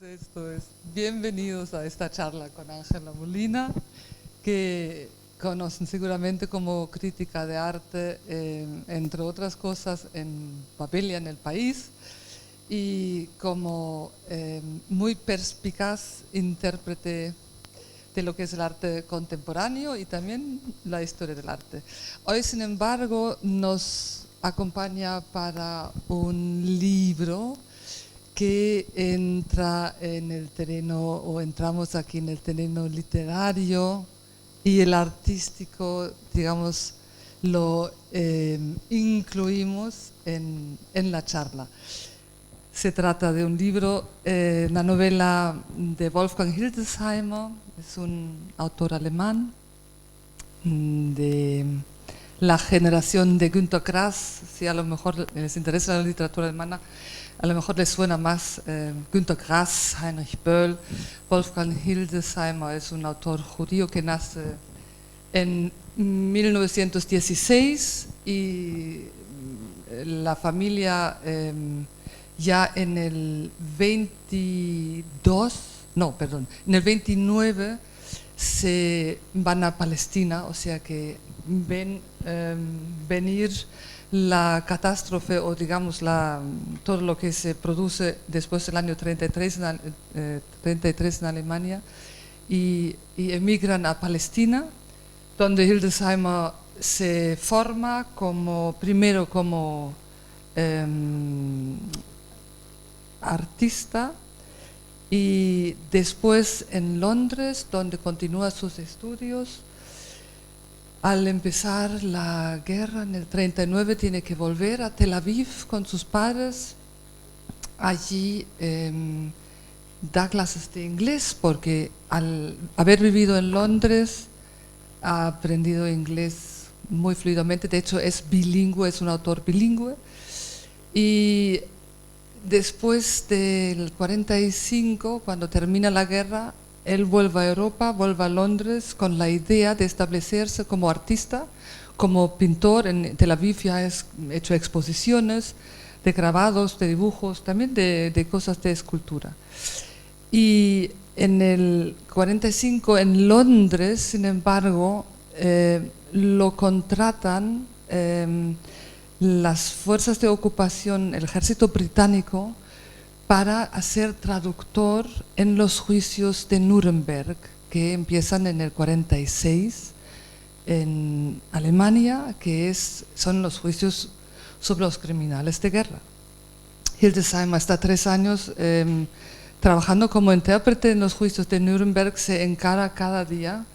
Entonces, esto es bienvenidos a esta charla con Ángela Molina, que conocen seguramente como crítica de arte, entre otras cosas, en papel y en El País, y como muy perspicaz intérprete de lo que es el arte contemporáneo y también la historia del arte. Hoy, sin embargo, nos acompaña para un libro que entra en el terreno, o entramos aquí en el terreno literario y el artístico, digamos, lo incluimos en la charla. Se trata de un libro, una novela de Wolfgang Hildesheimer, es un autor alemán de la generación de Günter Grass. Si a lo mejor les interesa la literatura alemana, a lo mejor les suena más Günter Grass, Heinrich Böll. Wolfgang Hildesheimer es un autor judío que nace en 1916 y la familia ya en el 29 se van a Palestina, o sea que ven venir la catástrofe, o digamos todo lo que se produce después del año 33 en Alemania, y emigran a Palestina, donde Hildesheimer se forma primero como artista, y después en Londres, donde continúa sus estudios. Al empezar la guerra en el 39 tiene que volver a Tel Aviv con sus padres. Allí da clases de inglés porque al haber vivido en Londres ha aprendido inglés muy fluidamente. De hecho es bilingüe, es un autor bilingüe. Y después del 45, cuando termina la guerra, él vuelve a Europa, vuelve a Londres con la idea de establecerse como artista, como pintor. En Tel Aviv ya ha hecho exposiciones de grabados, de dibujos, también de cosas de escultura. Y en el 45 en Londres, sin embargo, lo contratan las fuerzas de ocupación, el ejército británico, para hacer traductor en los juicios de Nuremberg, que empiezan en el 46 en Alemania, que son los juicios sobre los criminales de guerra. Hildesheimer está 3 años trabajando como intérprete en los juicios de Nuremberg, se encara cada día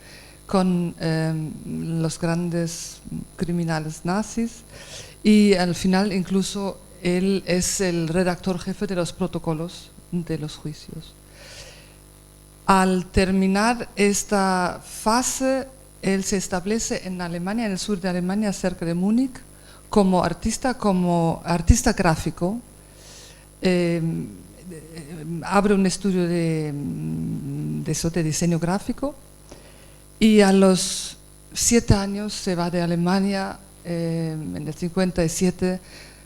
con los grandes criminales nazis, y al final incluso él es el redactor jefe de los protocolos de los juicios. Al terminar esta fase, él se establece en Alemania, en el sur de Alemania, cerca de Múnich, como artista gráfico. Abre un estudio de diseño gráfico, y a los 7 años se va de Alemania. En el 57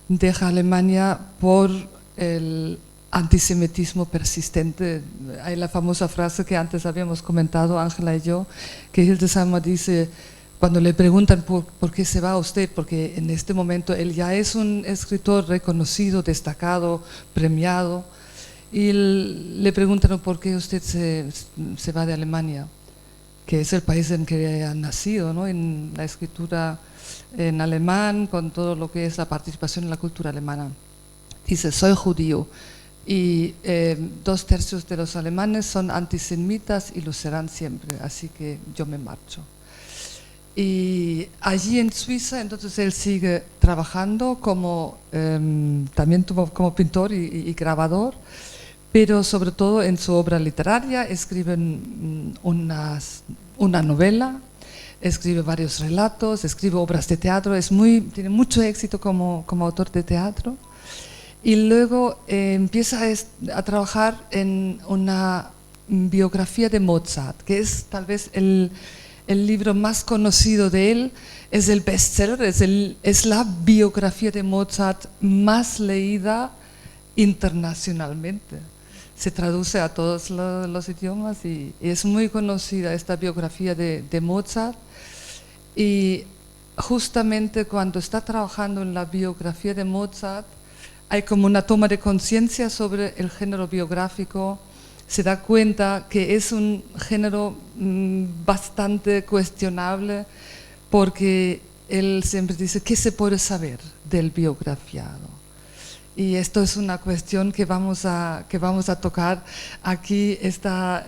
deja Alemania por el antisemitismo persistente. Hay la famosa frase que antes habíamos comentado Ángela y yo, que Hildesheimer dice, cuando le preguntan por qué se va usted, porque en este momento él ya es un escritor reconocido, destacado, premiado, y le preguntan por qué usted se va de Alemania, que es el país en que ha nacido, ¿no? En la escritura en alemán, con todo lo que es la participación en la cultura alemana. Dice, soy judío, y 2/3 de los alemanes son antisemitas y lo serán siempre, así que yo me marcho. Y allí en Suiza, entonces él sigue trabajando también como pintor y grabador, pero sobre todo en su obra literaria. Escribe una novela, escribe varios relatos, escribe obras de teatro, tiene mucho éxito como autor de teatro. Y luego empieza a trabajar en una biografía de Mozart, que es tal vez el libro más conocido de él, es el bestseller, es la biografía de Mozart más leída internacionalmente. se traduce a todos los idiomas y es muy conocida esta biografía de Mozart. Y justamente cuando está trabajando en la biografía de Mozart, hay como una toma de conciencia sobre el género biográfico. Se da cuenta que es un género bastante cuestionable porque él siempre dice, ¿qué se puede saber del biografiado? Y esto es una cuestión que vamos a tocar aquí, esta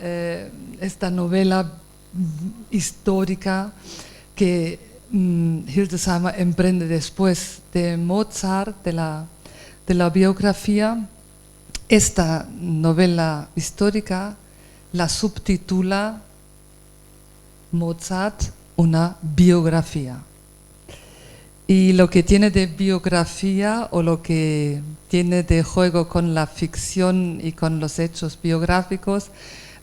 novela histórica que Hildesheimer emprende después de Mozart, de la biografía. Esta novela histórica la subtitula Mozart, una biografía. Y lo que tiene de biografía o lo que tiene de juego con la ficción y con los hechos biográficos,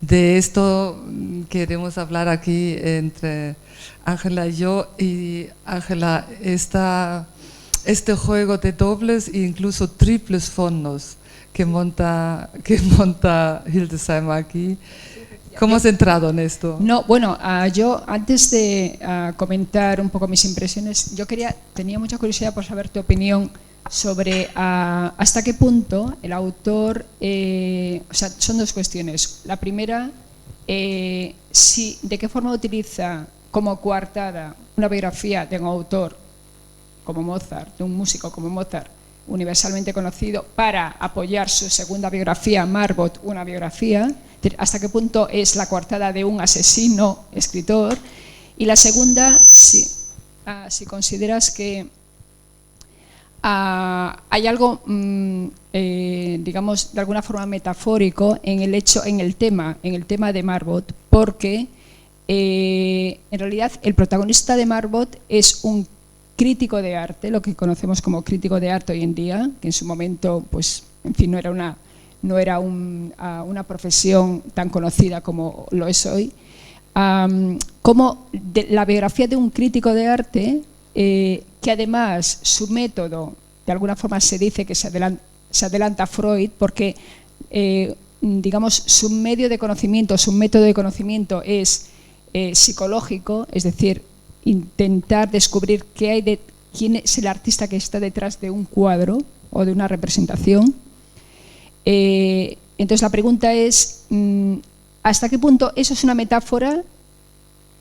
de esto queremos hablar aquí entre Ángela y yo. Y Ángela, este juego de dobles e incluso triples fondos que monta Hildesheimer aquí. ¿Cómo has entrado en esto? No, bueno, yo antes de comentar un poco mis impresiones, tenía mucha curiosidad por saber tu opinión sobre hasta qué punto el autor, o sea, son dos cuestiones. La primera, de qué forma utiliza como coartada una biografía de un autor como Mozart, de un músico como Mozart, universalmente conocido, para apoyar su segunda biografía, Marbot, una biografía. Hasta qué punto es la coartada de un asesino escritor. Y la segunda, si consideras que hay algo, digamos, de alguna forma metafórico en el tema de Marbot, porque en realidad el protagonista de Marbot es un crítico de arte, lo que conocemos como crítico de arte hoy en día, que en su momento, pues, en fin, no era una profesión tan conocida como lo es hoy. Como la biografía de un crítico de arte, que además su método, de alguna forma se dice que se adelanta a Freud, porque digamos su método de conocimiento es psicológico, es decir, intentar descubrir quién es el artista que está detrás de un cuadro o de una representación. Entonces la pregunta es, ¿hasta qué punto eso es una metáfora?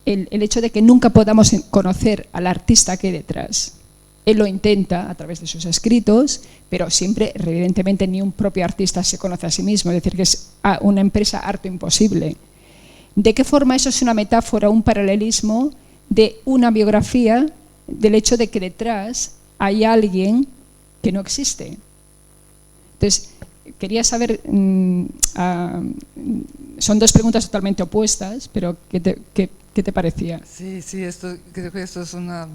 El hecho de que nunca podamos conocer al artista que hay detrás. Él lo intenta a través de sus escritos, pero siempre, evidentemente, ni un propio artista se conoce a sí mismo, es decir, que es una empresa arte imposible. ¿De qué forma eso es una metáfora, un paralelismo de una biografía, del hecho de que detrás hay alguien que no existe? Entonces, quería saber, son dos preguntas totalmente opuestas, pero ¿qué te parecía? Sí, creo que esto es una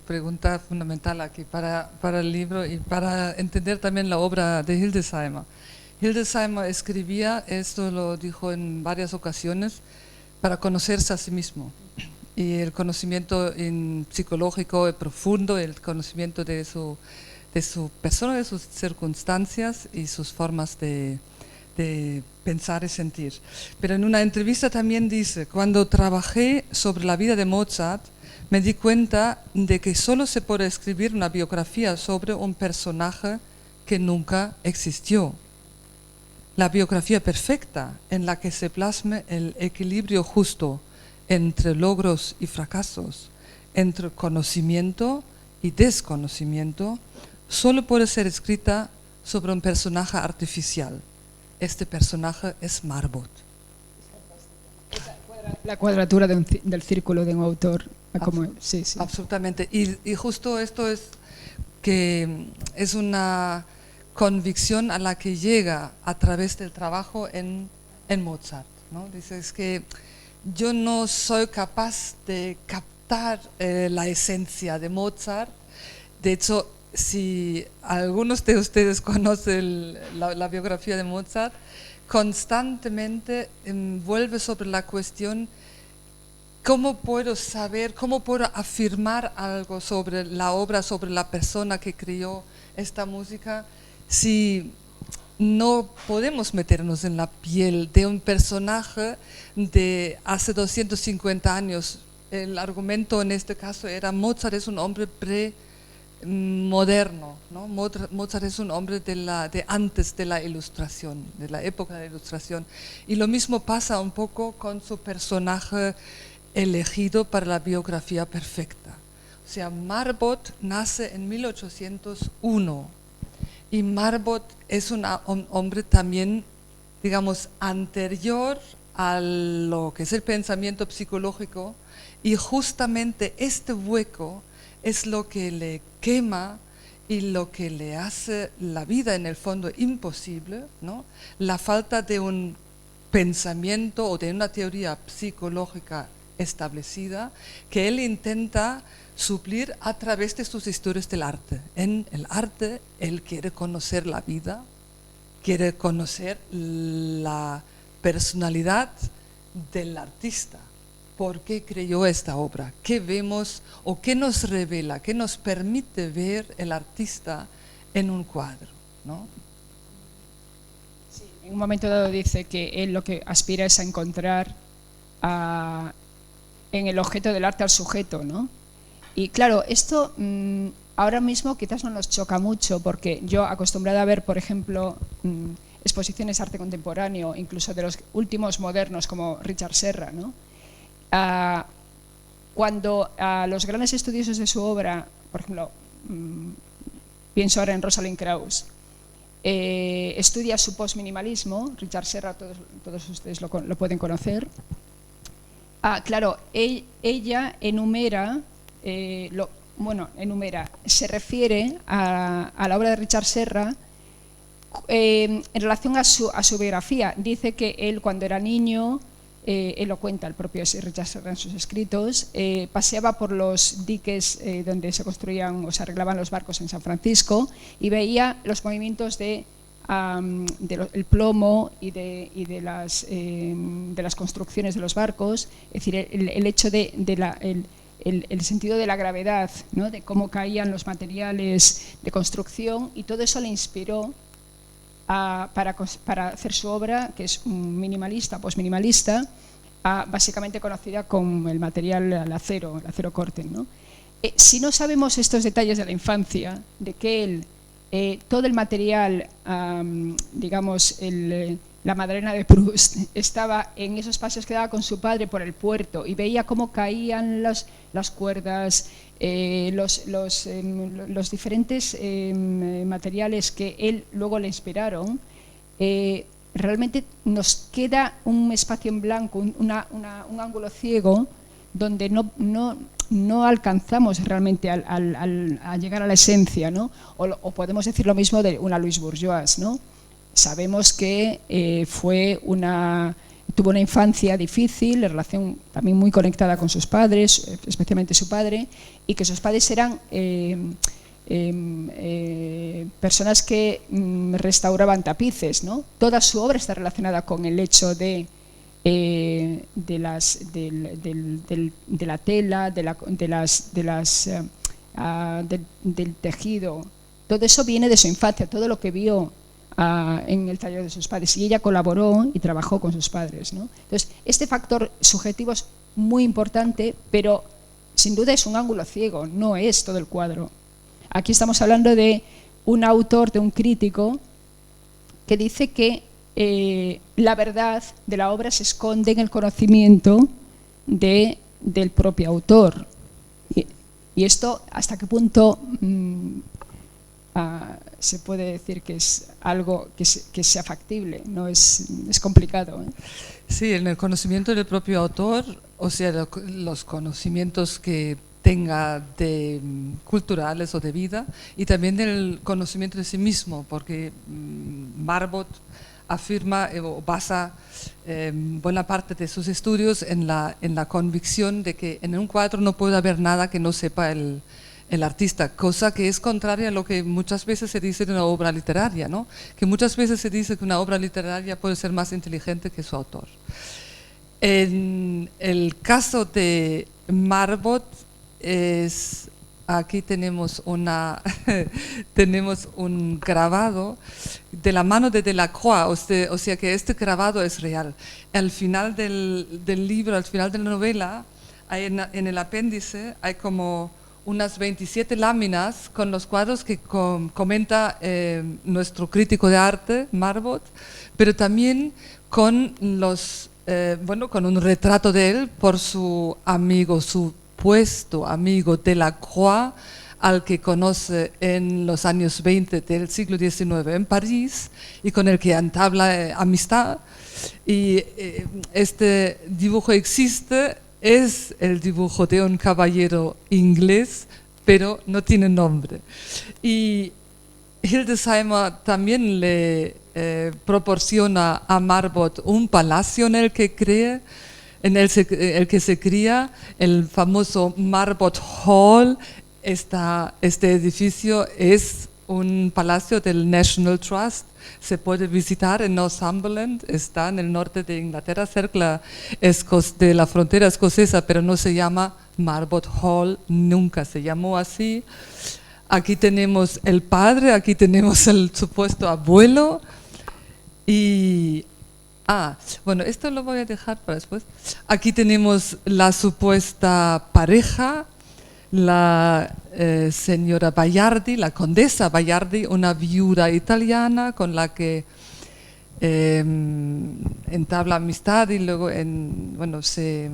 pregunta fundamental aquí para el libro y para entender también la obra de Hildesheimer. Hildesheimer escribía, esto lo dijo en varias ocasiones, para conocerse a sí mismo. Y el conocimiento psicológico profundo, el conocimiento de su persona, de sus circunstancias y sus formas de pensar y sentir. Pero en una entrevista también dice, cuando trabajé sobre la vida de Mozart, me di cuenta de que solo se puede escribir una biografía sobre un personaje que nunca existió. La biografía perfecta en la que se plasme el equilibrio justo entre logros y fracasos, entre conocimiento y desconocimiento, solo puede ser escrita sobre un personaje artificial. Este personaje es Marbot. La cuadratura del círculo de un autor. Sí. Absolutamente. Y justo esto es que es una convicción a la que llega a través del trabajo en Mozart, ¿no? Dices que yo no soy capaz de captar la esencia de Mozart. De hecho, si algunos de ustedes conocen la biografía de Mozart, constantemente vuelve sobre la cuestión: ¿cómo puedo saber, cómo puedo afirmar algo sobre la obra, sobre la persona que creó esta música, si no podemos meternos en la piel de un personaje de hace 250 años. El argumento en este caso era Mozart es un hombre moderno, ¿no? Mozart es un hombre de antes de la Ilustración, de la época de la Ilustración. Y lo mismo pasa un poco con su personaje elegido para la biografía perfecta. O sea, Marbot nace en 1801 y Marbot es un hombre también, digamos, anterior a lo que es el pensamiento psicológico, y justamente este hueco es lo que le quema y lo que le hace la vida en el fondo imposible, ¿no? La falta de un pensamiento o de una teoría psicológica establecida que él intenta suplir a través de sus historias del arte. En el arte él quiere conocer la vida, quiere conocer la personalidad del artista. ¿Por qué creó esta obra? ¿Qué vemos o qué nos revela, qué nos permite ver el artista en un cuadro, ¿no? Sí, en un momento dado dice que él lo que aspira es a encontrar en el objeto del arte al sujeto, ¿no? Y claro, esto ahora mismo quizás no nos choca mucho, porque yo acostumbrada a ver, por ejemplo, exposiciones de arte contemporáneo, incluso de los últimos modernos como Richard Serra, ¿no? Cuando los grandes estudiosos de su obra, por ejemplo, pienso ahora en Rosalind Krauss, estudia su postminimalismo, Richard Serra, todos ustedes lo pueden conocer. Claro, ella enumera, se refiere a la obra de Richard Serra en relación a su biografía. Dice que él, cuando era niño, él lo cuenta, el propio Richard Serra en sus escritos, paseaba por los diques donde se construían o se arreglaban los barcos en San Francisco y veía los movimientos del plomo y de las construcciones de los barcos, es decir, el hecho el sentido de la gravedad, ¿no? De cómo caían los materiales de construcción, y todo eso le inspiró para hacer su obra, que es minimalista, postminimalista, básicamente conocida como el material el acero corten, ¿no? Si no sabemos estos detalles de la infancia, de que él, todo el material, digamos, la Madalena de Proust, estaba en esos paseos que daba con su padre por el puerto y veía cómo caían las cuerdas, los diferentes materiales que él luego le inspiraron, realmente nos queda un espacio en blanco, un ángulo ciego, donde no alcanzamos realmente a llegar a la esencia, ¿no? O podemos decir lo mismo de una Louise Bourgeois, ¿no? Sabemos que tuvo una infancia difícil, en relación también muy conectada con sus padres, especialmente su padre, y que sus padres eran personas que restauraban tapices, ¿no? Toda su obra está relacionada con el hecho de la tela, del tejido. Todo eso viene de su infancia, todo lo que vio en el taller de sus padres, y ella colaboró y trabajó con sus padres, ¿no? Entonces, este factor subjetivo es muy importante, pero sin duda es un ángulo ciego, no es todo el cuadro. Aquí estamos hablando de un autor, de un crítico, que dice que la verdad de la obra se esconde en el conocimiento del propio autor. Y esto, ¿hasta qué punto se puede decir que es algo que sea factible? No es complicado, ¿eh? Sí, en el conocimiento del propio autor, o sea, los conocimientos que tenga culturales o de vida, y también del conocimiento de sí mismo, porque Marbot afirma o basa buena parte de sus estudios en la convicción de que en un cuadro no puede haber nada que no sepa el artista, cosa que es contraria a lo que muchas veces se dice de una obra literaria, ¿no? Que muchas veces se dice que una obra literaria puede ser más inteligente que su autor. En el caso de Marbot es aquí tenemos tenemos un grabado de la mano de Delacroix, o sea que este grabado es real. Al final del libro, al final de la novela, en el apéndice hay como unas 27 láminas con los cuadros que comenta nuestro crítico de arte, Marbot, pero también con con un retrato de él por su amigo, supuesto amigo Delacroix, al que conoce en los años 20 del siglo XIX en París y con el que entabla amistad. Y este dibujo existe, es el dibujo de un caballero inglés, pero no tiene nombre. Y Hildesheimer también le proporciona a Marbot un palacio en el que cree, en el que se cría, el famoso Marbot Hall. Este edificio es un palacio del National Trust, se puede visitar en Northumberland, está en el norte de Inglaterra, cerca de la frontera escocesa, pero no se llama Marbot Hall, nunca se llamó así. Aquí tenemos el padre, aquí tenemos el supuesto abuelo y... bueno, esto lo voy a dejar para después. Aquí tenemos la supuesta pareja, la señora Bayardi, la condesa Bayardi, una viuda italiana con la que entabla amistad y luego se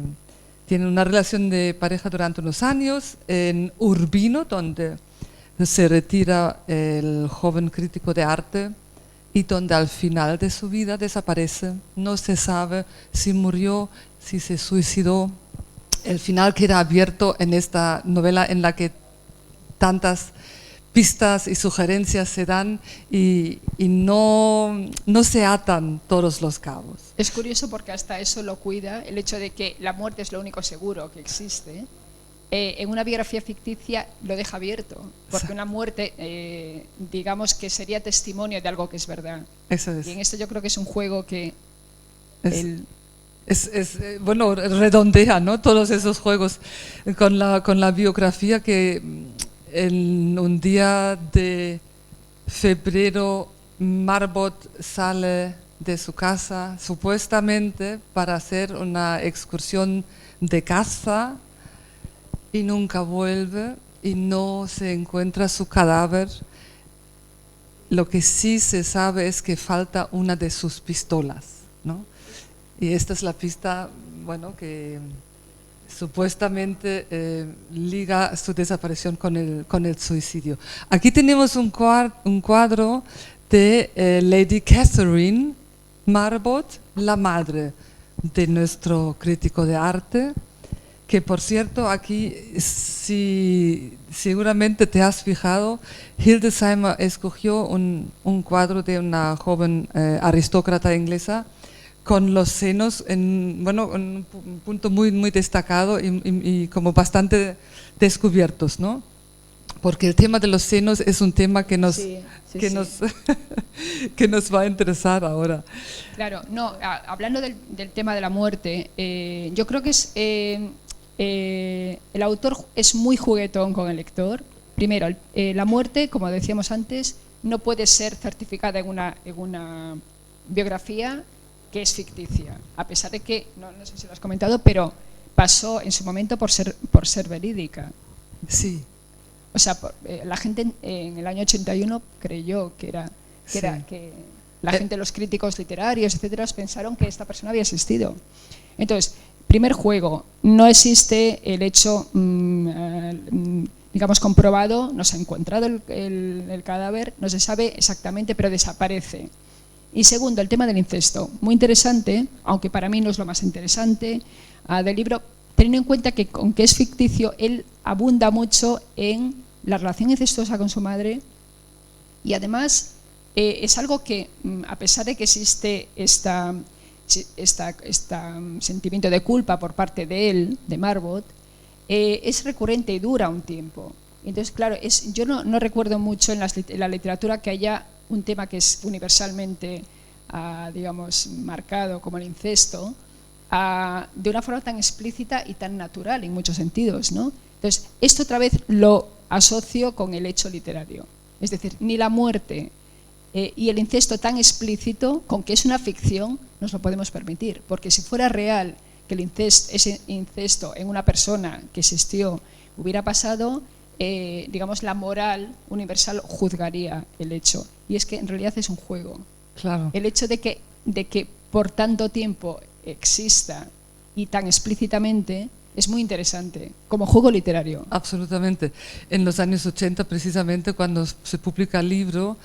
tiene una relación de pareja durante unos años en Urbino, donde se retira el joven crítico de arte y donde al final de su vida desaparece. No se sabe si murió, si se suicidó. El final queda abierto en esta novela en la que tantas pistas y sugerencias se dan y no se atan todos los cabos. Es curioso porque hasta eso lo cuida, el hecho de que la muerte es lo único seguro que existe. En una biografía ficticia lo deja abierto, porque una muerte, digamos que sería testimonio de algo que es verdad. Eso es. Y en esto yo creo que es un juego que... redondea, ¿no? Todos esos juegos con la biografía que en un día de febrero Marbot sale de su casa supuestamente para hacer una excursión de caza y nunca vuelve y no se encuentra su cadáver. Lo que sí se sabe es que falta una de sus pistolas, ¿no? Y esta es la pista, que supuestamente liga su desaparición con el suicidio. Aquí tenemos un cuadro de Lady Catherine Marbot, la madre de nuestro crítico de arte, que por cierto aquí, si seguramente te has fijado, Hildesheimer escogió un cuadro de una joven aristócrata inglesa con los senos en un punto muy, muy destacado y como bastante descubiertos, ¿no? Porque el tema de los senos es un tema que nos va a interesar ahora. Claro, hablando del tema de la muerte, yo creo que el autor es muy juguetón con el lector. Primero, la muerte, como decíamos antes, no puede ser certificada en una biografía que es ficticia, a pesar de que, no sé si lo has comentado, pero pasó en su momento por ser verídica. Sí. O sea, la gente en el año 81 creyó que la gente, los críticos literarios, etcétera, pensaron que esta persona había existido. Entonces, primer juego, no existe el hecho, digamos, comprobado, no se ha encontrado el cadáver, no se sabe exactamente, pero desaparece. Y segundo, el tema del incesto, muy interesante, aunque para mí no es lo más interesante del libro, teniendo en cuenta que aunque es ficticio, él abunda mucho en la relación incestuosa con su madre y además es algo que, a pesar de que existe este sentimiento de culpa por parte de él, de Marbot, es recurrente y dura un tiempo. Entonces, claro, yo no recuerdo mucho en la literatura que haya un tema que es universalmente, digamos, marcado como el incesto, de una forma tan explícita y tan natural en muchos sentidos, ¿no? Entonces, esto otra vez lo asocio con el hecho literario. Es decir, ni la muerte y el incesto tan explícito, con que es una ficción, nos lo podemos permitir. Porque si fuera real que ese incesto en una persona que existió hubiera pasado, digamos, la moral universal juzgaría el hecho. Y es que en realidad es un juego. Claro. El hecho de que por tanto tiempo exista y tan explícitamente es muy interesante, como juego literario. Absolutamente. En los años 80, precisamente, cuando se publica el libro,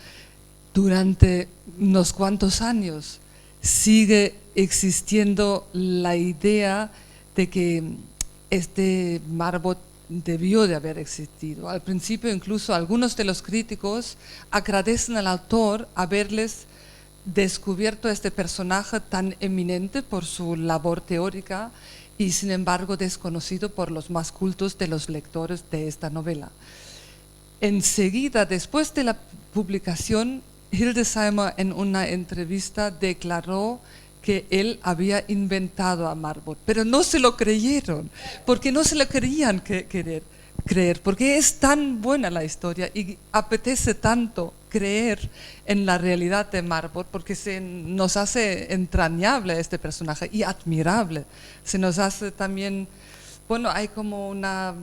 durante unos cuantos años sigue existiendo la idea de que este Marbot debió de haber existido. Al principio, incluso algunos de los críticos agradecen al autor haberles descubierto este personaje tan eminente por su labor teórica y sin embargo desconocido por los más cultos de los lectores de esta novela. Enseguida, después de la publicación, Hildesheimer en una entrevista declaró que él había inventado a Marbot, pero no se lo creyeron, porque no se lo querían creer, porque es tan buena la historia y apetece tanto creer en la realidad de Marbot, porque nos hace entrañable este personaje y admirable. Se nos hace también, bueno, hay como la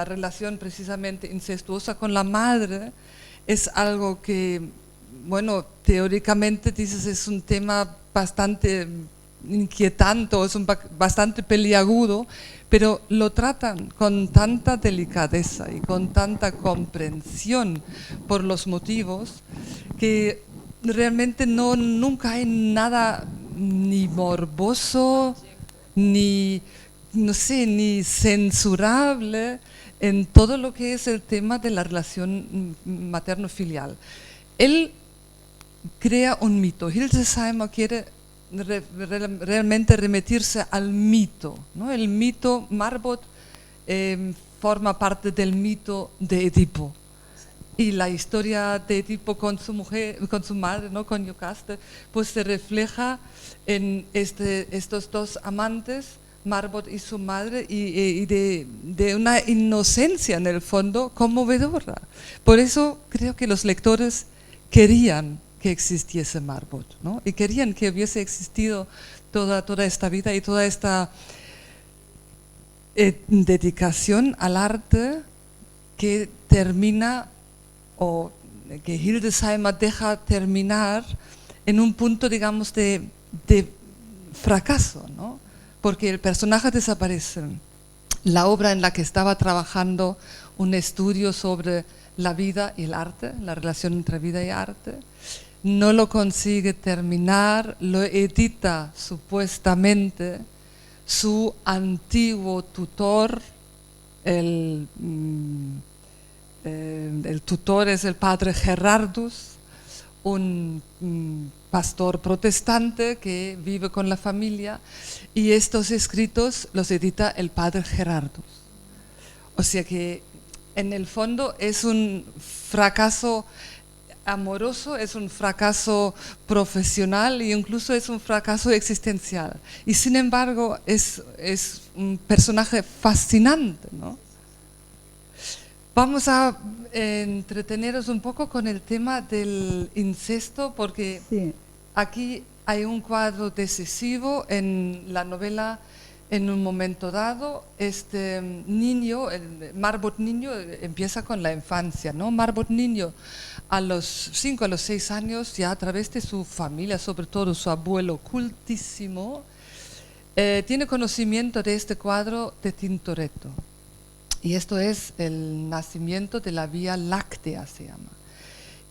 relación precisamente incestuosa con la madre, es algo que, bueno, teóricamente dices es un tema bastante inquietante, es bastante peliagudo, pero lo tratan con tanta delicadeza y con tanta comprensión por los motivos que realmente nunca hay nada ni morboso, ni, no sé, ni censurable en todo lo que es el tema de la relación materno-filial. Él crea un mito. Hildesheimer quiere realmente remitirse al mito, ¿no? El mito Marbot forma parte del mito de Edipo. Y la historia de Edipo con su mujer, con su madre, ¿no? Con Iocaste, pues se refleja en estos dos amantes, Marbot y su madre, y de una inocencia en el fondo conmovedora. Por eso creo que los lectores querían que existiese Marbot, ¿no? Y querían que hubiese existido toda esta vida y toda esta dedicación al arte que termina, o que Hildesheimer deja terminar en un punto, digamos, de fracaso, ¿no? Porque el personaje desaparece. La obra en la que estaba trabajando, un estudio sobre la vida y el arte, la relación entre vida y arte, no lo consigue terminar, lo edita supuestamente su antiguo tutor, el tutor es el padre Gerardus, un pastor protestante que vive con la familia, y estos escritos los edita el padre Gerardus. O sea que en el fondo es un fracaso amoroso, es un fracaso profesional e incluso es un fracaso existencial. Y sin embargo es un personaje fascinante, ¿no? Vamos a entreteneros un poco con el tema del incesto, porque sí, aquí hay un cuadro decisivo en la novela. En un momento dado, este niño, el Marbot niño, empieza con la infancia, ¿no? Marbot niño, a los 5, a los 6 años, ya a través de su familia, sobre todo su abuelo cultísimo, tiene conocimiento de este cuadro de Tintoretto. Y esto es el nacimiento de la Vía Láctea, se llama.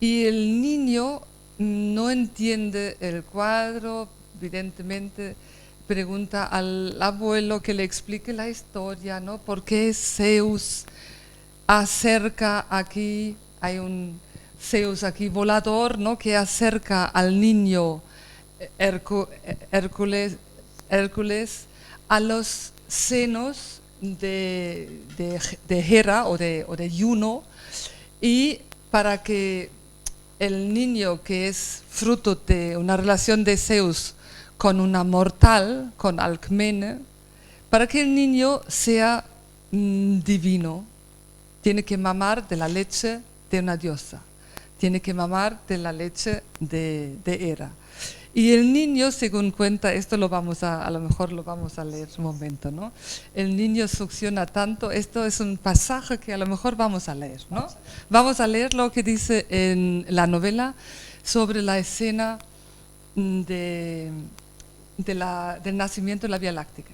Y el niño no entiende el cuadro, evidentemente. Pregunta al abuelo que le explique la historia, ¿no? ¿Por qué Zeus acerca aquí, hay un Zeus aquí volador, ¿no? Que acerca al niño Hércules a los senos de Hera o de Juno, y para que el niño, que es fruto de una relación de Zeus con una mortal, con Alcmene, para que el niño sea divino, tiene que mamar de la leche de una diosa, tiene que mamar de la leche de Hera. Y el niño, según cuenta, esto a lo mejor lo vamos a leer un momento, ¿no? El niño succiona tanto, esto es un pasaje que a lo mejor vamos a leer, ¿no? Vamos a leer lo que dice en la novela sobre la escena del nacimiento de la Vía Láctea.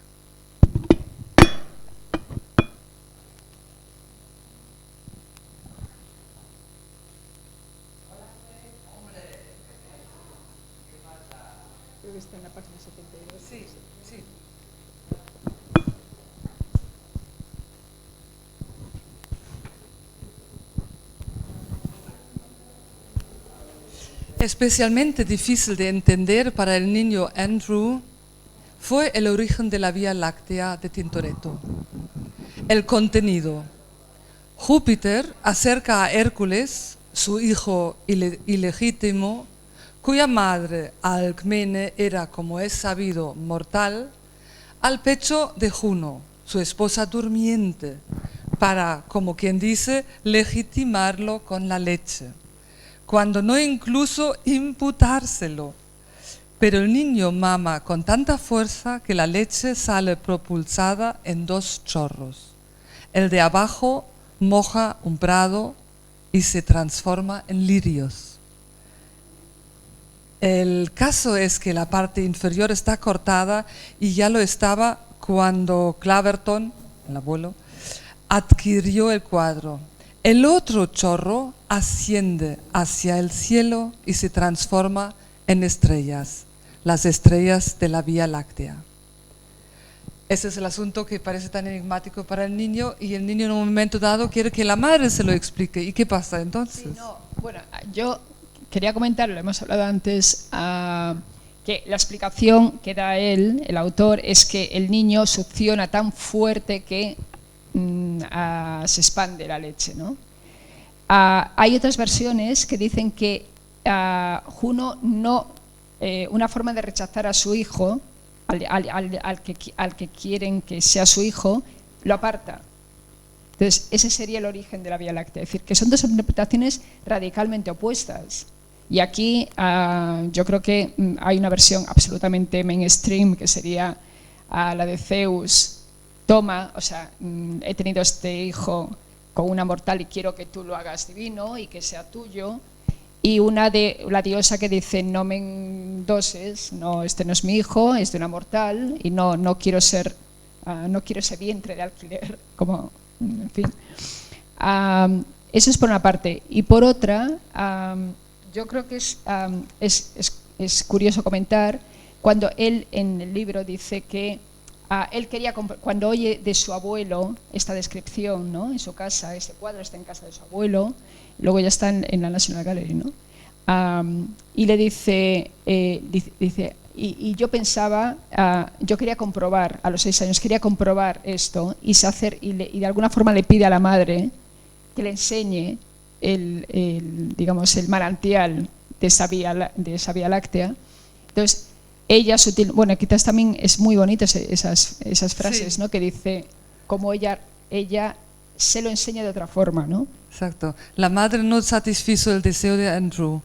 Está en la página 72. Sí, sí. Especialmente difícil de entender para el niño Andrew fue el origen de la Vía Láctea de Tintoretto. El contenido. Júpiter acerca a Hércules, su hijo ilegítimo, cuya madre Alcmene era, como es sabido, mortal, al pecho de Juno, su esposa durmiente, para, como quien dice, legitimarlo con la leche, cuando no incluso imputárselo. Pero el niño mama con tanta fuerza que la leche sale propulsada en 2 chorros. El de abajo moja un prado y se transforma en lirios. El caso es que la parte inferior está cortada y ya lo estaba cuando Claverton, el abuelo, adquirió el cuadro. El otro chorro asciende hacia el cielo y se transforma en estrellas, las estrellas de la Vía Láctea. Ese es el asunto que parece tan enigmático para el niño, y el niño en un momento dado quiere que la madre se lo explique. ¿Y qué pasa entonces? Sí, no. Bueno, yo quería comentar, lo hemos hablado antes, que la explicación que da él, el autor, es que el niño succiona tan fuerte que se expande la leche, ¿no? Hay otras versiones que dicen que Juno una forma de rechazar a su hijo, al que quieren que sea su hijo, lo aparta. Entonces, ese sería el origen de la Vía Láctea. Es decir, que son 2 interpretaciones radicalmente opuestas. Y aquí yo creo que hay una versión absolutamente mainstream, que sería la de Zeus. Toma, o sea, he tenido este hijo con una mortal y quiero que tú lo hagas divino y que sea tuyo. Y una de la diosa que dice, no me endoses, no, este no es mi hijo, es de una mortal y no quiero ser ese vientre de alquiler, como, en fin. Eso es por una parte. Y por otra, yo creo que es curioso comentar cuando él en el libro dice que él quería, cuando oye de su abuelo esta descripción, ¿no? En su casa, este cuadro está en casa de su abuelo, luego ya está en la National Gallery, ¿no? Y le dice, y yo pensaba, yo quería comprobar, a los 6 años, quería comprobar esto, y de alguna forma le pide a la madre que le enseñe digamos, el manantial de esa Vía Láctea. Entonces, ella bueno, quizás también es muy bonita esas frases, sí, ¿no? Que dice como ella se lo enseña de otra forma, ¿no? Exacto. La madre no satisfizo el deseo de Andrew,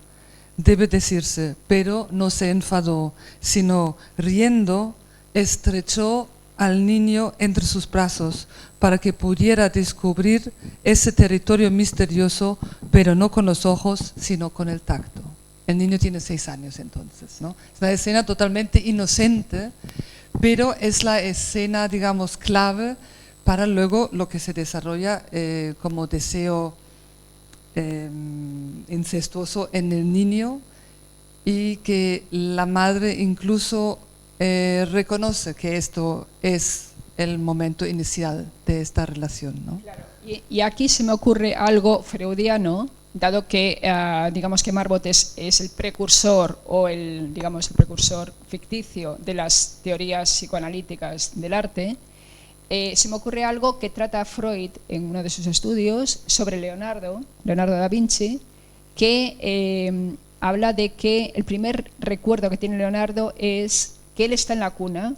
debe decirse, pero no se enfadó, sino riendo estrechó al niño entre sus brazos para que pudiera descubrir ese territorio misterioso, pero no con los ojos, sino con el tacto. El niño tiene 6 años entonces, ¿no? Es una escena totalmente inocente, pero es la escena, digamos, clave para luego lo que se desarrolla como deseo incestuoso en el niño, y que la madre incluso reconoce que esto es el momento inicial de esta relación, ¿no? Claro. Y aquí se me ocurre algo freudiano, dado que digamos que Marvot es el precursor o el precursor ficticio de las teorías psicoanalíticas del arte. Se me ocurre algo que trata Freud en uno de sus estudios sobre Leonardo da Vinci, que habla de que el primer recuerdo que tiene Leonardo es que él está en la cuna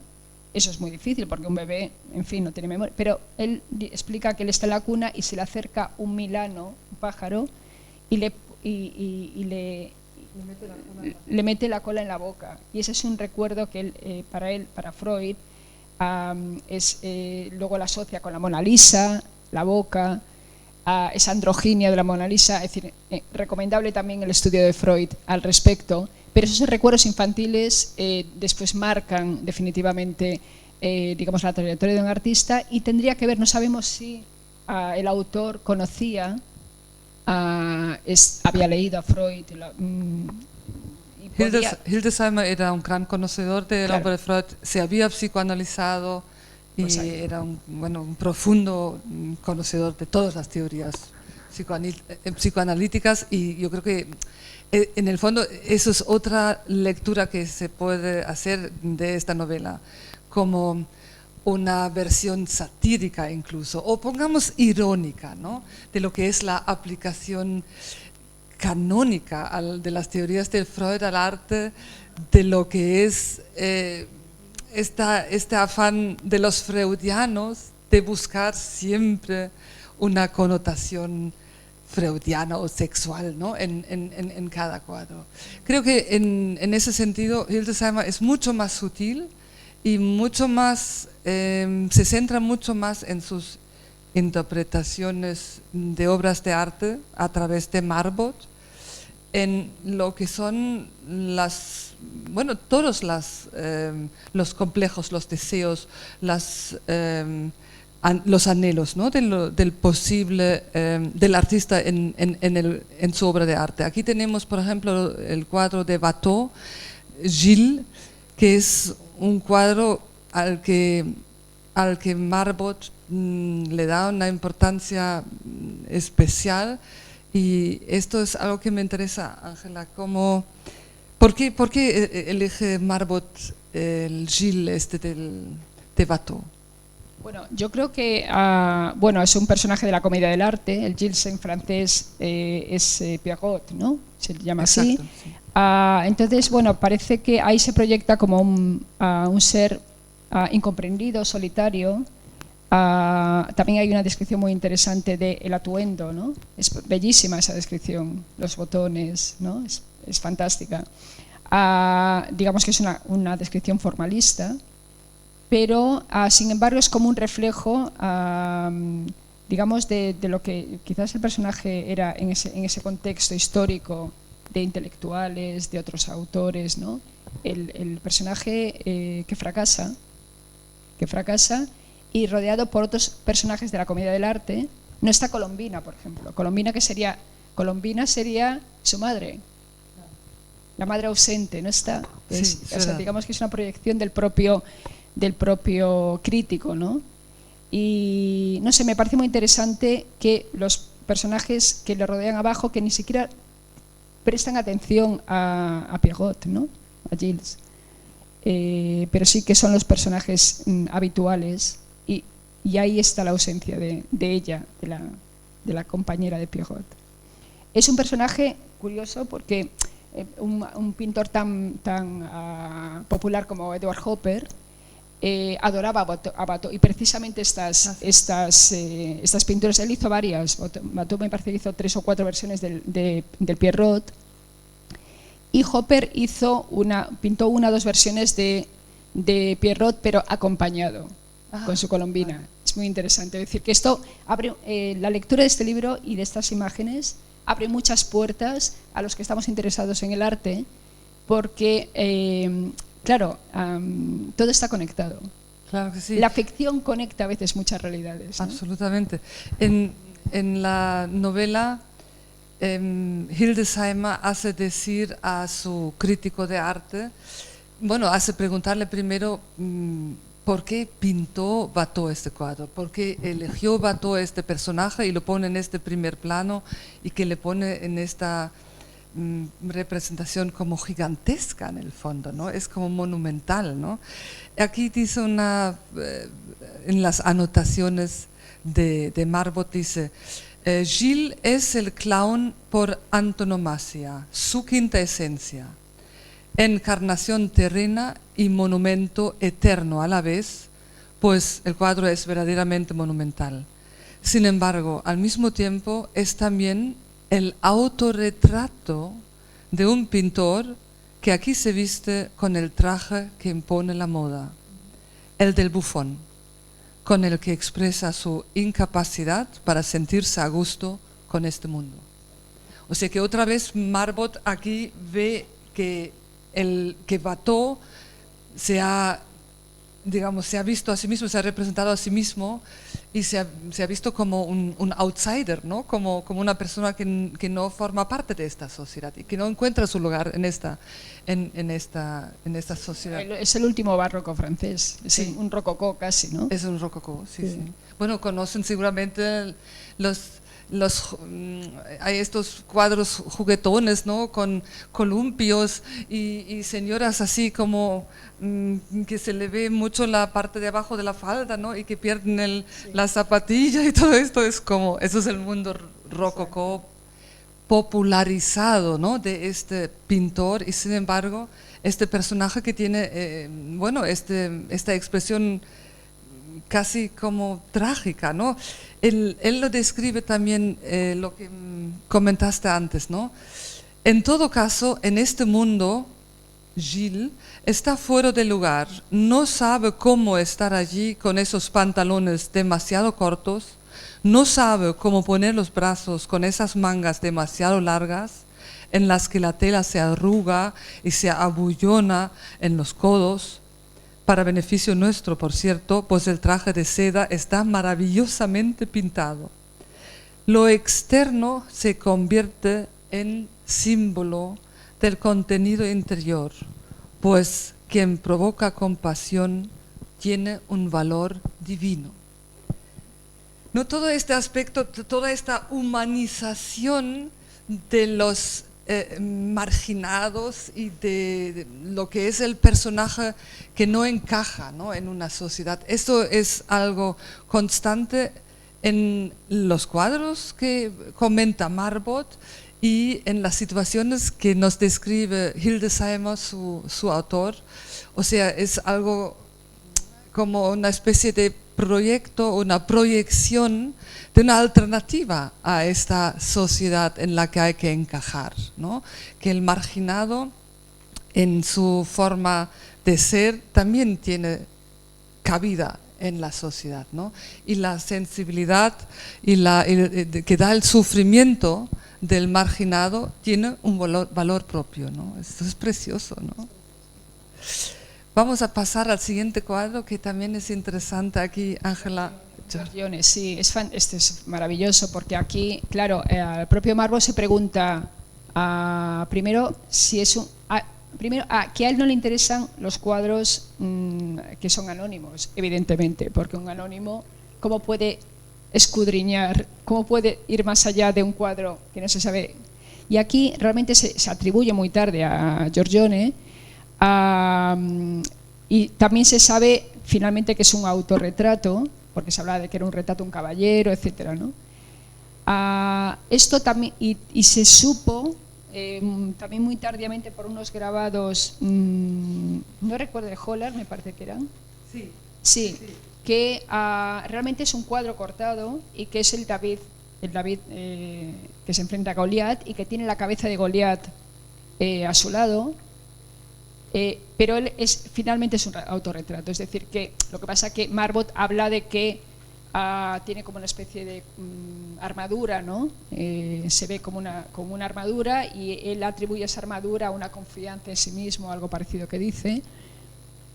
Eso es muy difícil porque un bebé, en fin, no tiene memoria. Pero él explica que él está en la cuna y se le acerca un milano, un pájaro, y le mete la cola en la boca. Y ese es un recuerdo que para Freud, luego la asocia con la Mona Lisa, la boca, esa androginia de la Mona Lisa. Es decir, recomendable también el estudio de Freud al respecto. Pero esos recuerdos infantiles después marcan definitivamente, digamos, la trayectoria de un artista, y tendría que ver, no sabemos si el autor conocía, había leído a Freud. Hildesheimer era un gran conocedor de la Claro. obra de Freud, se había psicoanalizado y Pues ahí. era un profundo conocedor de todas las teorías psicoanalíticas, y yo creo que en el fondo eso es otra lectura que se puede hacer de esta novela, como una versión satírica incluso, o pongamos irónica, ¿no?, de lo que es la aplicación canónica de las teorías de Freud al arte, de lo que es este afán de los freudianos de buscar siempre una connotación freudiana o sexual, ¿no?, en cada cuadro. Creo que en ese sentido Hildesheimer es mucho más sutil y mucho más, se centra mucho más en sus interpretaciones de obras de arte a través de Marbot, en lo que son todos los complejos, los deseos, los anhelos, ¿no?, del posible del artista en su obra de arte. Aquí tenemos, por ejemplo, el cuadro de Watteau, Gilles, que es un cuadro al que Marbot le da una importancia especial, y esto es algo que me interesa, Ángela. ¿Por qué elige Marbot el Gilles de Watteau? Bueno, yo creo que es un personaje de la comedia del arte. El Gilles en francés es Pierrot, ¿no? Se llama así. Exacto, sí. Entonces, parece que ahí se proyecta como un ser incomprendido, solitario. También hay una descripción muy interesante del atuendo, ¿no? Es bellísima esa descripción, los botones, ¿no? Es fantástica. Digamos que es una descripción formalista, pero sin embargo es como un reflejo, digamos, de lo que quizás el personaje era en ese contexto histórico de intelectuales, de otros autores, ¿no? El personaje que fracasa y rodeado por otros personajes de la comedia del arte. No está Colombina, por ejemplo. Colombina sería su madre, la madre ausente, no está. Sí, Digamos que es una proyección del propio crítico, ¿no? Y no sé, me parece muy interesante que los personajes que le rodean abajo, que ni siquiera prestan atención a Pierrot, ¿no?, a Gilles, pero sí que son los personajes habituales, y ahí está la ausencia de ella, de la compañera de Pierrot. Es un personaje curioso porque un pintor tan popular como Edward Hopper adoraba a Watteau, y precisamente estas pinturas, él hizo varias. Watteau me parece que hizo 3 o 4 versiones del Pierrot, y Hopper pintó 1 o 2 versiones de Pierrot, pero acompañado con su Colombina. Vale. Es muy interesante. Es decir, que esto abre, la lectura de este libro y de estas imágenes abre muchas puertas a los que estamos interesados en el arte, porque claro, todo está conectado. Claro que sí. La ficción conecta a veces muchas realidades, ¿no? Absolutamente. En la novela, Hildesheimer hace decir a su crítico de arte, hace preguntarle primero por qué pintó Watteau este cuadro, por qué eligió Watteau este personaje y lo pone en este primer plano, y que le pone en esta representación como gigantesca en el fondo, ¿no? Es como monumental, ¿no? Aquí dice en las anotaciones de Marbot dice: Gilles es el clown por antonomasia, su quinta esencia. encarnación terrena y monumento eterno a la vez, pues el cuadro es verdaderamente monumental. Sin embargo, al mismo tiempo es también el autorretrato de un pintor que aquí se viste con el traje que impone la moda, el del bufón, con el que expresa su incapacidad para sentirse a gusto con este mundo. O sea que otra vez Marbot aquí ve que Watteau se ha visto a sí mismo, se ha representado a sí mismo y se ha visto como un outsider, ¿no? Como una persona que no forma parte de esta sociedad y que no encuentra su lugar en esta sociedad. Es el último barroco francés, es Sí. un rococó casi, ¿no? Es un rococó, sí. Bueno, conocen seguramente hay estos cuadros juguetones, ¿no? Con columpios y señoras así como que se le ve mucho la parte de abajo de la falda, ¿no? Y que pierden la zapatilla y todo esto eso es el mundo rococó popularizado, ¿no? De este pintor, y sin embargo este personaje que tiene esta expresión casi como trágica, ¿no? Él lo describe también lo que comentaste antes, ¿no? En todo caso, en este mundo, Gilles está fuera de lugar, no sabe cómo estar allí con esos pantalones demasiado cortos, no sabe cómo poner los brazos con esas mangas demasiado largas, en las que la tela se arruga y se abullona en los codos. Para beneficio nuestro, por cierto, pues el traje de seda está maravillosamente pintado. Lo externo se convierte en símbolo del contenido interior, pues quien provoca compasión tiene un valor divino. No todo este aspecto, toda esta humanización de los marginados y de lo que es el personaje que no encaja, ¿no? En una sociedad. Esto es algo constante en los cuadros que comenta Marbot y en las situaciones que nos describe Hildesheimer, su autor. O sea, es algo como una especie de proyecto, una proyección de una alternativa a esta sociedad en la que hay que encajar, ¿no? Que el marginado en su forma de ser también tiene cabida en la sociedad, ¿no? Y la sensibilidad que da el sufrimiento del marginado tiene un valor propio, ¿no? Esto es precioso, ¿no? Vamos a pasar al siguiente cuadro que también es interesante aquí, Ángela. Giorgione, sí, este es maravilloso porque aquí, claro, el propio Marbot se pregunta primero si es que a él no le interesan los cuadros que son anónimos, evidentemente, porque un anónimo, ¿cómo puede escudriñar, cómo puede ir más allá de un cuadro que no se sabe? Y aquí realmente se atribuye muy tarde a Giorgione. Y también se sabe finalmente que es un autorretrato, porque se hablaba de que era un retrato de un caballero, etcétera, ¿no? Esto también, y se supo también muy tardíamente por unos grabados, no recuerdo, de Holler, me parece que eran. Sí. Que realmente es un cuadro cortado y que es el David que se enfrenta a Goliat y que tiene la cabeza de Goliat a su lado. Pero él finalmente es un autorretrato, es decir, que lo que pasa es que Marbot habla de que tiene como una especie de armadura, ¿no? Se ve como una armadura y él atribuye esa armadura a una confianza en sí mismo, algo parecido que dice,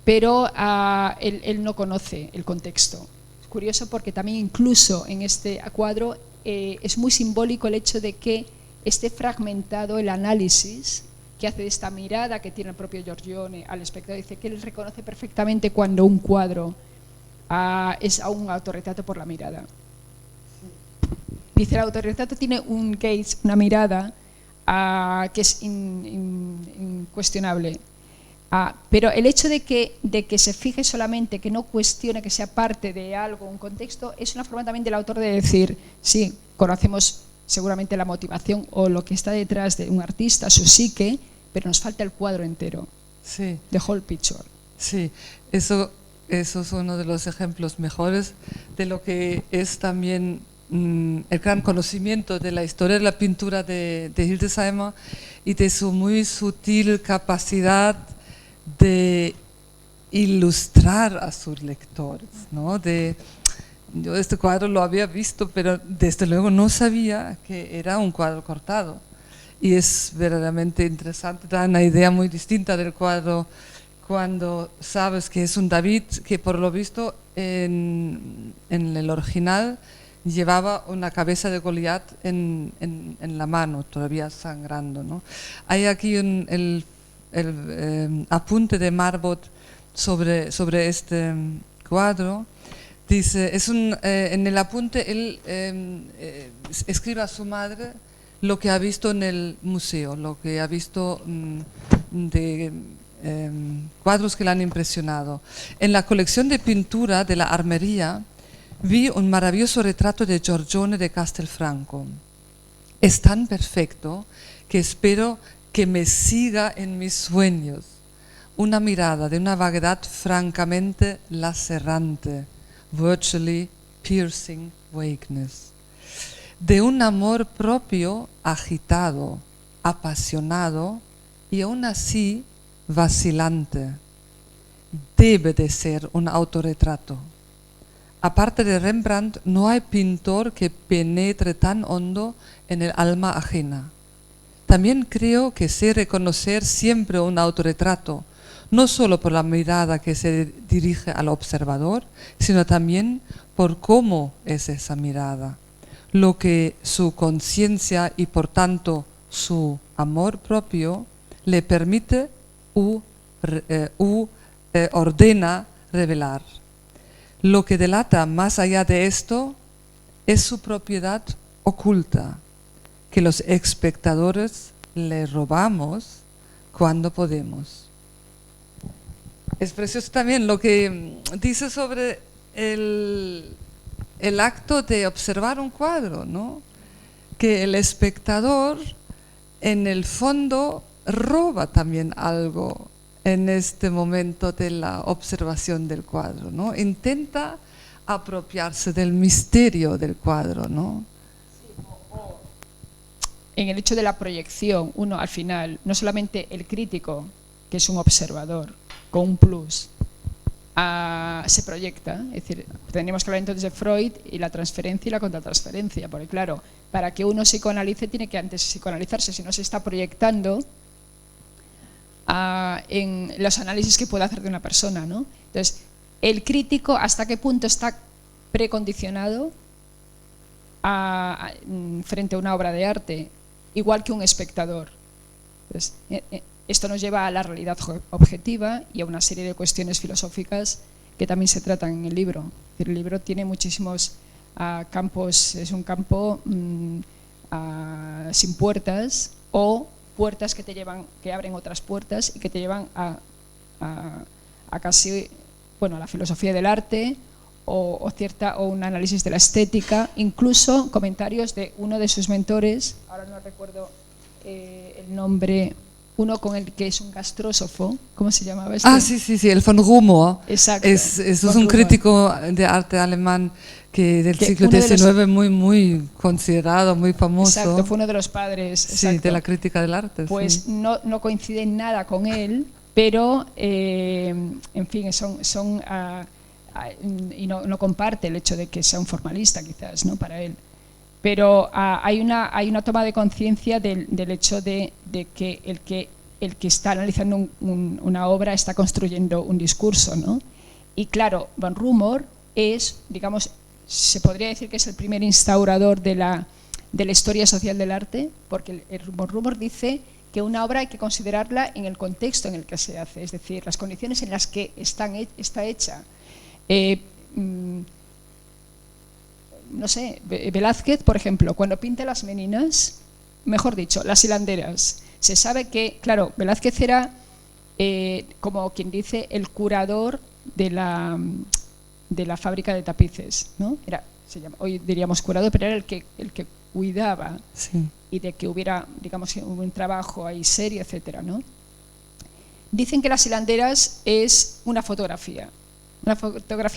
pero él no conoce el contexto. Es curioso porque también incluso en este cuadro es muy simbólico el hecho de que esté fragmentado el análisis que hace de esta mirada que tiene el propio Giorgione al espectador. Dice que él reconoce perfectamente cuando un cuadro es a un autorretrato por la mirada. Dice, el autorretrato tiene un gaze, una mirada que es incuestionable. Pero el hecho de que se fije solamente, que no cuestione, que sea parte de algo, un contexto, es una forma también del autor de decir, sí, conocemos seguramente la motivación o lo que está detrás de un artista, su psique, pero nos falta el cuadro entero, Sí, the whole picture. sí, eso es uno de los ejemplos mejores de lo que es también el gran conocimiento de la historia de la pintura de Hildesheimer y de su muy sutil capacidad de ilustrar a sus lectores, ¿no? Yo este cuadro lo había visto, pero desde luego no sabía que era un cuadro cortado. Y es verdaderamente interesante, da una idea muy distinta del cuadro cuando sabes que es un David que por lo visto en el original llevaba una cabeza de Goliat en la mano, todavía sangrando, ¿no? Hay aquí el apunte de Marbot sobre este cuadro. Dice, en el apunte él escribe a su madre lo que ha visto en el museo, lo que ha visto de cuadros que le han impresionado. En la colección de pintura de la Armería vi un maravilloso retrato de Giorgione de Castelfranco. Es tan perfecto que espero que me siga en mis sueños. Una mirada de una vaguedad francamente lacerante, virtually piercing vagueness, de un amor propio agitado, apasionado y aún así vacilante. Debe de ser un autorretrato. Aparte de Rembrandt, no hay pintor que penetre tan hondo en el alma ajena. También creo que sé reconocer siempre un autorretrato, no solo por la mirada que se dirige al observador, sino también por cómo es esa mirada, lo que su conciencia y por tanto su amor propio le permite ordena revelar. Lo que delata más allá de esto es su propiedad oculta, que los espectadores le robamos cuando podemos. Es precioso también lo que dice sobre el acto de observar un cuadro, ¿no? Que el espectador en el fondo roba también algo en este momento de la observación del cuadro, ¿no? Intenta apropiarse del misterio del cuadro, ¿no? En el hecho de la proyección, uno al final, no solamente el crítico, que es un observador con un plus, se proyecta, es decir, tenemos que hablar entonces de Freud y la transferencia y la contratransferencia, porque claro, para que uno psicoanalice tiene que antes psicoanalizarse, si no se está proyectando en los análisis que puede hacer de una persona, ¿no? Entonces, el crítico, ¿hasta qué punto está precondicionado frente a una obra de arte? Igual que un espectador. Entonces, esto nos lleva a la realidad objetiva y a una serie de cuestiones filosóficas que también se tratan en el libro. El libro tiene muchísimos campos, es un campo sin puertas o puertas que te llevan, que abren otras puertas y que te llevan a casi, bueno, a la filosofía del arte o un análisis de la estética, incluso comentarios de uno de sus mentores, ahora no recuerdo el nombre, uno con el que es un gastrósofo, ¿cómo se llamaba este? Sí, el von Rumohr. Exacto. Es un crítico de arte alemán del siglo XIX muy considerado, muy famoso. Exacto, fue uno de los padres. Sí, de la crítica del arte. Pues sí. no coincide en nada con él, pero en fin, y no comparte el hecho de que sea un formalista quizás, ¿no? Para él. Pero hay una toma de conciencia del hecho de que el que está analizando una obra está construyendo un discurso, ¿no? Y claro, von Rumohr es, digamos, se podría decir que es el primer instaurador de la historia social del arte, porque von Rumohr dice que una obra hay que considerarla en el contexto en el que se hace, es decir, las condiciones en las que está hecha. No sé, Velázquez, por ejemplo, cuando pinta las meninas, mejor dicho, las hilanderas, se sabe que, claro, Velázquez era, como quien dice, el curador de la fábrica de tapices, ¿no? Hoy diríamos curador, pero era el que cuidaba Sí. y de que hubiera, digamos, un trabajo ahí serio, etcétera, ¿no? Dicen que Las hilanderas es una fotografía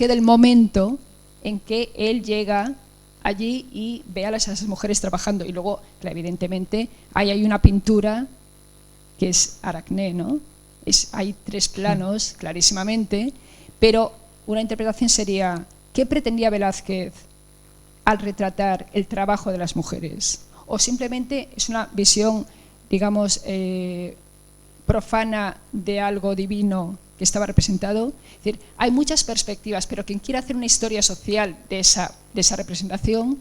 del momento en que él llega allí y ve a esas mujeres trabajando. Y luego, claro, evidentemente, ahí hay una pintura que es Aracné, ¿no? Hay 3 planos, clarísimamente, pero una interpretación sería, ¿qué pretendía Velázquez al retratar el trabajo de las mujeres? O simplemente es una visión, digamos, profana de algo divino que estaba representado. Es decir, hay muchas perspectivas, pero quien quiera hacer una historia social de esa representación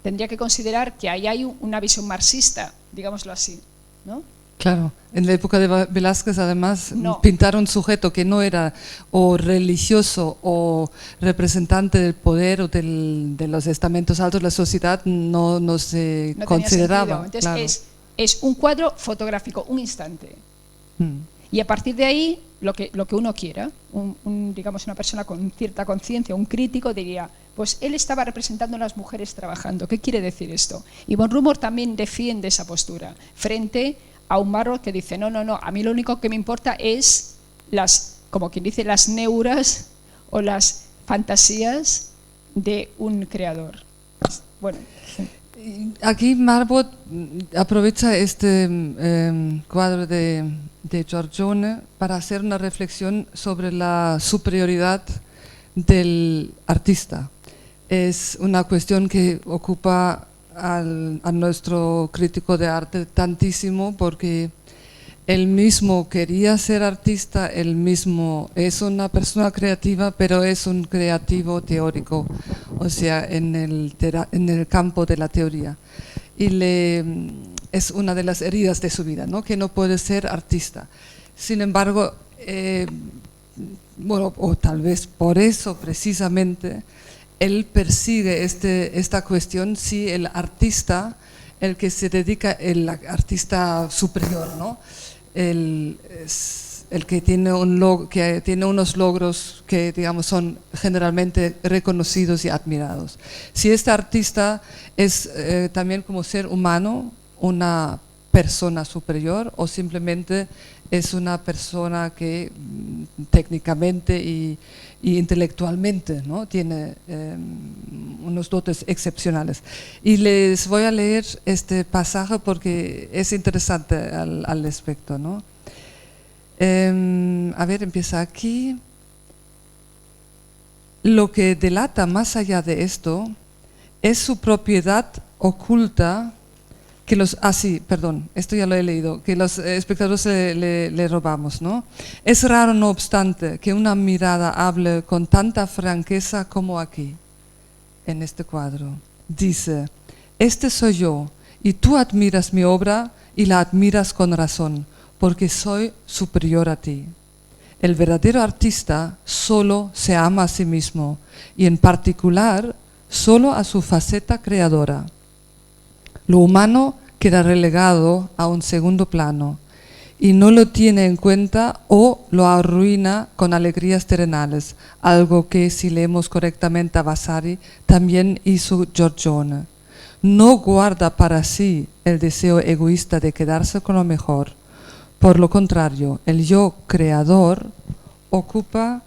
tendría que considerar que ahí hay una visión marxista, digámoslo así, ¿no? Claro, en la época de Velázquez además No. pintar un sujeto que no era o religioso o representante del poder o de los estamentos altos de la sociedad no se No tenía consideraba. sentido. Entonces Claro. es un cuadro fotográfico, un instante. Y a partir de ahí, lo que uno quiera, digamos una persona con cierta conciencia, un crítico diría, pues él estaba representando a las mujeres trabajando. ¿Qué quiere decir esto? Y von Rumohr también defiende esa postura frente a un Margot que dice, no, a mí lo único que me importa es como quien dice, las neuras o las fantasías de un creador. Bueno. Aquí Margot aprovecha este cuadro de Giorgione para hacer una reflexión sobre la superioridad del artista. Es una cuestión que ocupa a nuestro crítico de arte tantísimo, porque él mismo quería ser artista, él mismo es una persona creativa, pero es un creativo teórico, o sea, en el campo de la teoría. Y es una de las heridas de su vida, ¿no? Que no puede ser artista. Sin embargo, bueno, o tal vez por eso precisamente, él persigue esta cuestión, si el artista, el que se dedica, el artista superior, ¿no? El que tiene unos logros que, digamos, son generalmente reconocidos y admirados. Si este artista es también como ser humano una persona superior, o simplemente es una persona que técnicamente y intelectualmente, ¿no? Tiene unos dotes excepcionales. Y les voy a leer este pasaje porque es interesante al respecto, ¿no? A ver, empieza aquí. Lo que delata más allá de esto es su propiedad oculta, que esto ya lo he leído, que los espectadores le robamos, ¿no? Es raro, no obstante, que una mirada hable con tanta franqueza como aquí, en este cuadro. Dice, este soy yo, y tú admiras mi obra y la admiras con razón, porque soy superior a ti. El verdadero artista solo se ama a sí mismo, y en particular solo a su faceta creadora. Lo humano queda relegado a un segundo plano y no lo tiene en cuenta o lo arruina con alegrías terrenales, algo que, si leemos correctamente a Vasari, también hizo Giorgione. No guarda para sí el deseo egoísta de quedarse con lo mejor. Por lo contrario, el yo creador ocupa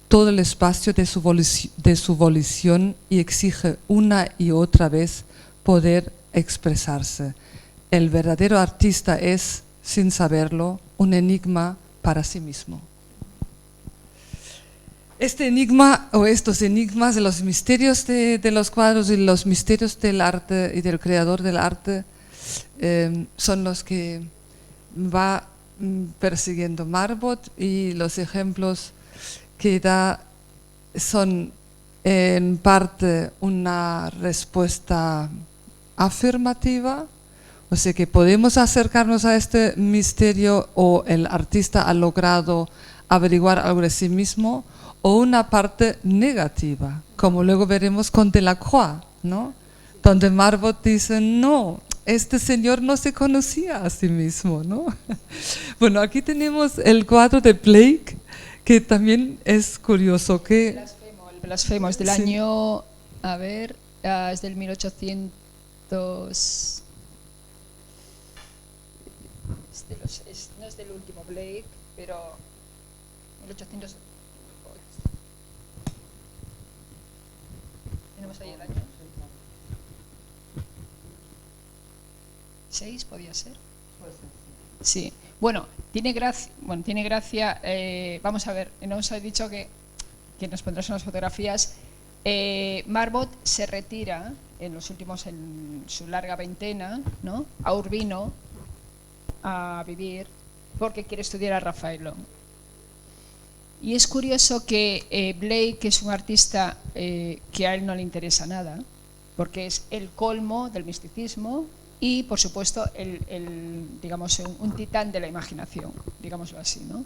todo el espacio de su volición y exige una y otra vez poder expresarse. El verdadero artista es, sin saberlo, un enigma para sí mismo. Este enigma, o estos enigmas de los misterios de los cuadros y los misterios del arte y del creador del arte, son los que va persiguiendo Margot, y los ejemplos que da son en parte una respuesta afirmativa, o sea que podemos acercarnos a este misterio, o el artista ha logrado averiguar algo de sí mismo, o una parte negativa, como luego veremos con Delacroix, ¿no? Donde Margot dice, no, este señor no se conocía a sí mismo, ¿no? Bueno, aquí tenemos el cuadro de Blake, que también es curioso. Que El Blasfemo es del año A ver, es del 1800... no es del último Blake, pero 1800... ¿Tenemos ahí el año? ¿6 podía ser? Sí. Bueno, tiene gracia. Vamos a ver, nos ha dicho que nos pondrás unas fotografías. Marbot se retira en su larga veintena, ¿no?, a Urbino a vivir porque quiere estudiar a Raffaello. Y es curioso que Blake es un artista que a él no le interesa nada, porque es el colmo del misticismo y, por supuesto, digamos, un titán de la imaginación, digámoslo así, ¿no?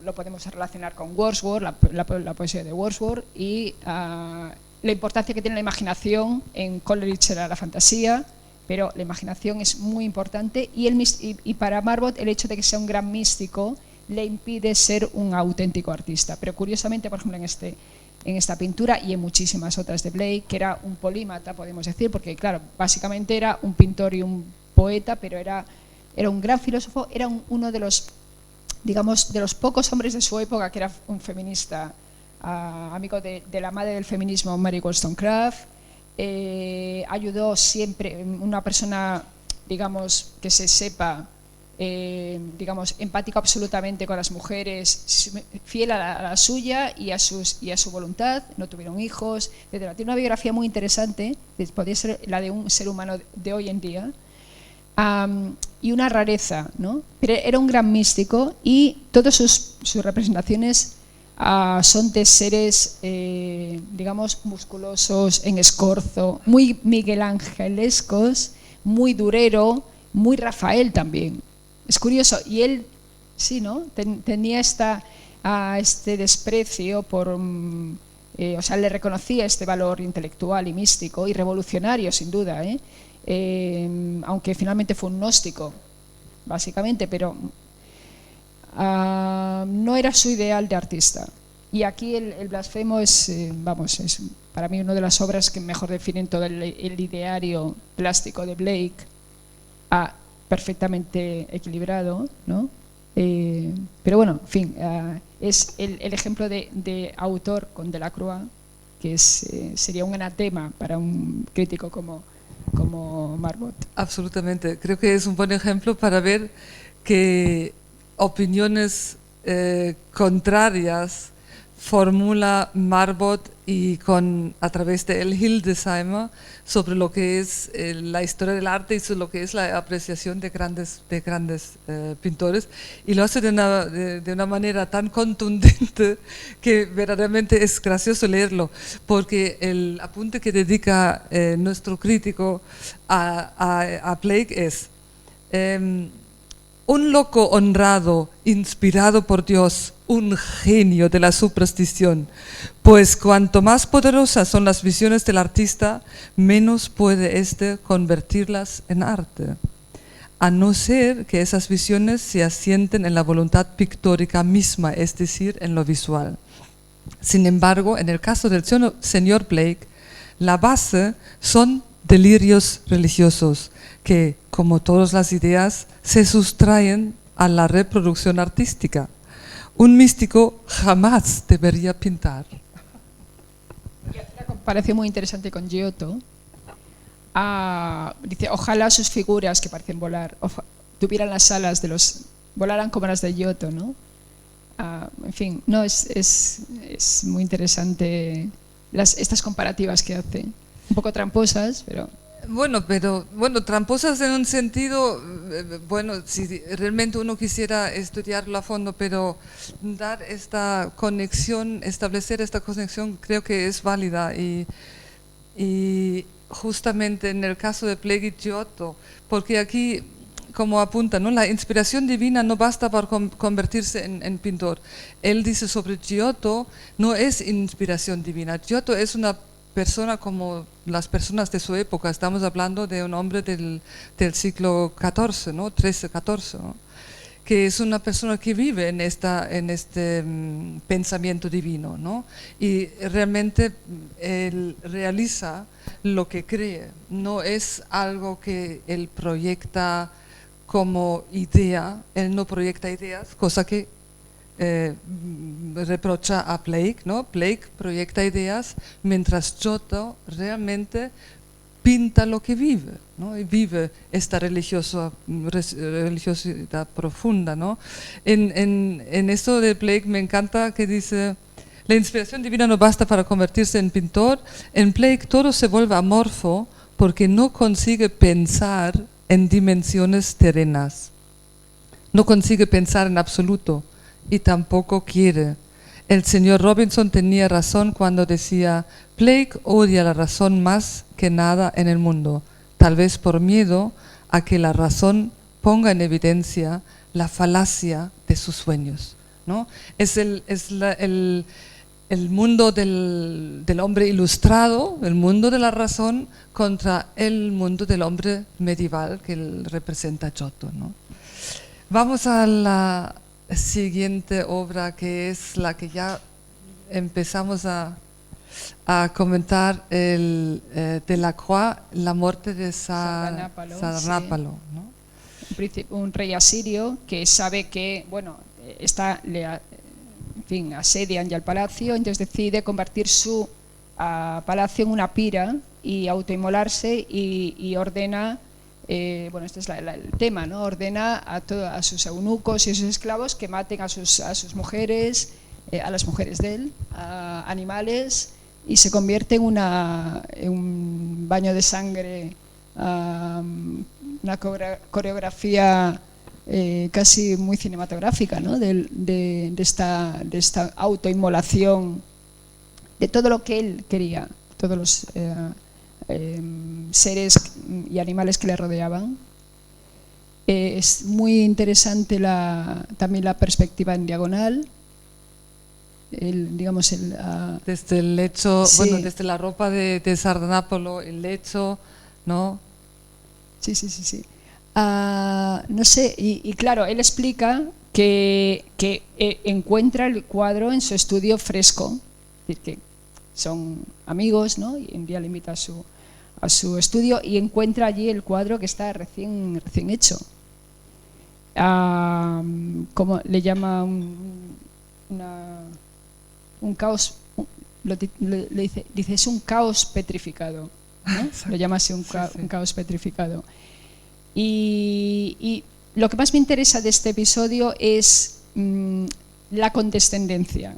Lo podemos relacionar con Wordsworth, la poesía de Wordsworth, y la importancia que tiene la imaginación. En Coleridge era la fantasía, pero la imaginación es muy importante, y para Marbot el hecho de que sea un gran místico le impide ser un auténtico artista. Pero curiosamente, por ejemplo, en esta pintura y en muchísimas otras de Blake, que era un polímata, podemos decir, porque claro, básicamente era un pintor y un poeta, pero era un gran filósofo, era uno de los, digamos, de los pocos hombres de su época que era un feminista, amigo de la madre del feminismo, Mary Wollstonecraft. Ayudó siempre, una persona, digamos, que se sepa, digamos, empático absolutamente con las mujeres, fiel a la suya y a su voluntad. No tuvieron hijos, etc. Tiene una biografía muy interesante, podría ser la de un ser humano de hoy en día, y una rareza, ¿no? Pero era un gran místico, y todas sus representaciones son de seres, digamos, musculosos, en escorzo, muy miguelangelescos, muy Durero, muy Rafael también. Es curioso, y él, sí, ¿no?, tenía este desprecio por, o sea, le reconocía este valor intelectual y místico y revolucionario, sin duda, aunque finalmente fue un gnóstico, básicamente, pero no era su ideal de artista. Y aquí el Blasfemo es, vamos, es para mí una de las obras que mejor definen todo el ideario plástico de Blake, perfectamente equilibrado, ¿no? Pero bueno, en fin, es el ejemplo de autor con Delacroix, que sería un anatema para un crítico como Marbot. Absolutamente. Creo que es un buen ejemplo para ver que opiniones contrarias formula Marbot y a través de el Hildesheimer sobre lo que es la historia del arte y sobre lo que es la apreciación de grandes pintores, y lo hace de una manera tan contundente que verdaderamente es gracioso leerlo, porque el apunte que dedica nuestro crítico a Blake es: un loco honrado, inspirado por Dios, un genio de la superstición, pues cuanto más poderosas son las visiones del artista, menos puede éste convertirlas en arte, a no ser que esas visiones se asienten en la voluntad pictórica misma, es decir, en lo visual. Sin embargo, en el caso del señor Blake, la base son delirios religiosos que, como todas las ideas, se sustraen a la reproducción artística. Un místico jamás debería pintar. Una comparación muy interesante con Giotto. Dice, ojalá sus figuras que parecen volar tuvieran las alas volaran como las de Giotto, ¿no? En fin, no, es muy interesante estas comparativas que hace, un poco tramposas, pero... Bueno, tramposas en un sentido, bueno, si realmente uno quisiera estudiarlo a fondo, pero dar esta conexión, establecer esta conexión, creo que es válida, y justamente en el caso de Blake y Giotto, porque aquí, como apunta, ¿no?, la inspiración divina no basta para convertirse en pintor. Él dice sobre Giotto, no es inspiración divina, Giotto es una persona como las personas de su época. Estamos hablando de un hombre del siglo XIV, ¿no? XIII, XIV, ¿no?, que es una persona que vive en este pensamiento divino, ¿no? Y realmente él realiza lo que cree, no es algo que él proyecta como idea, él no proyecta ideas, cosa que reprocha a Blake, ¿no? Blake proyecta ideas, mientras Giotto realmente pinta lo que vive, ¿no? Y vive esta religiosidad profunda, ¿no? En esto de Blake me encanta que dice: la inspiración divina no basta para convertirse en pintor. En Blake todo se vuelve amorfo porque no consigue pensar en dimensiones terrenas, no consigue pensar en absoluto y tampoco quiere. El señor Robinson tenía razón cuando decía: Blake odia la razón más que nada en el mundo, tal vez por miedo a que la razón ponga en evidencia la falacia de sus sueños, ¿no? Es el mundo del hombre ilustrado, el mundo de la razón, contra el mundo del hombre medieval que él representa Giotto, ¿no? Vamos a la siguiente obra, que es la que ya empezamos a comentar, Delacroix, la muerte de Sardanápalo, sí. ¿no? Un rey asirio que sabe que, bueno, asedian ya el palacio, entonces decide convertir su palacio en una pira y autoinmolarse y ordena, bueno, este es el tema, ¿no? Ordena a sus eunucos y a sus esclavos que maten a sus mujeres, a las mujeres de él, a animales, y se convierte en un baño de sangre, una coreografía casi muy cinematográfica, ¿no? de esta autoinmolación, de todo lo que él quería, todos los seres y animales que le rodeaban. Es muy interesante también la perspectiva en diagonal. Desde el lecho, sí. Bueno, desde la ropa de Sardanápalo, el lecho, ¿no? Sí. No sé, y claro, él explica que encuentra el cuadro en su estudio fresco, es decir, que son amigos, ¿no? Y un día le invita a su estudio y encuentra allí el cuadro que está recién hecho. Como le llama un caos, le dice es un caos petrificado, ¿no? Lo llama así un caos petrificado. Y lo que más me interesa de este episodio es la condescendencia,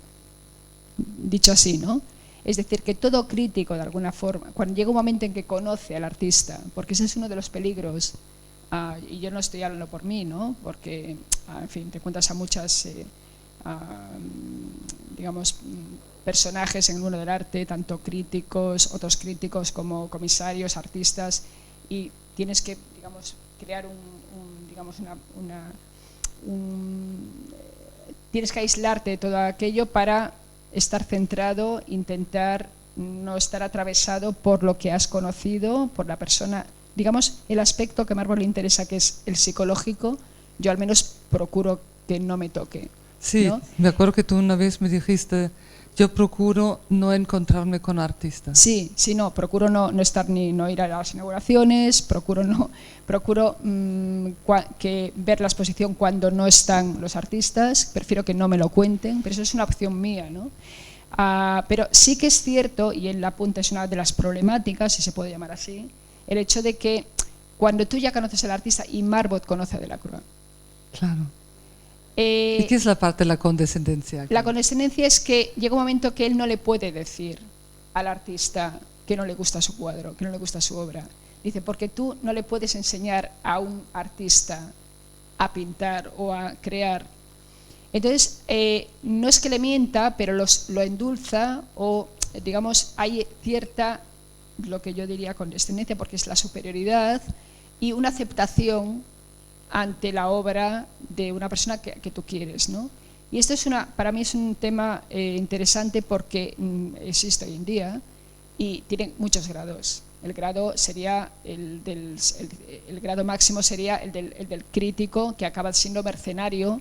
dicho así, ¿no? Es decir, que todo crítico, de alguna forma, cuando llega un momento en que conoce al artista, porque ese es uno de los peligros, y yo no estoy hablando por mí, ¿no? Porque, en fin, te cuentas a muchas, digamos, personajes en el mundo del arte, tanto críticos, otros críticos como comisarios, artistas, y tienes que, digamos, crear tienes que aislarte de todo aquello para estar centrado, intentar no estar atravesado por lo que has conocido, por la persona, digamos, el aspecto que a Margot le interesa, que es el psicológico. Yo al menos procuro que no me toque. Sí, ¿no? Me acuerdo que tú una vez me dijiste: yo procuro no encontrarme con artistas. Sí, no, procuro no ir a las inauguraciones, procuro que ver la exposición cuando no están los artistas, prefiero que no me lo cuenten, pero eso es una opción mía, ¿no? Pero sí que es cierto, y él apunta, es una de las problemáticas, si se puede llamar así, el hecho de que cuando tú ya conoces al artista, y Margot conoce a Delacroix. Claro. ¿Y qué es la parte de la condescendencia aquí? La condescendencia es que llega un momento que él no le puede decir al artista que no le gusta su cuadro, que no le gusta su obra. Dice, porque tú no le puedes enseñar a un artista a pintar o a crear. Entonces, no es que le mienta, pero lo endulza, o digamos, hay cierta, lo que yo diría, condescendencia, porque es la superioridad y una aceptación ante la obra de una persona que tú quieres, ¿no? Y esto para mí es un tema interesante porque existe hoy en día y tiene muchos grados. El grado sería el grado máximo sería el del crítico, que acaba siendo mercenario,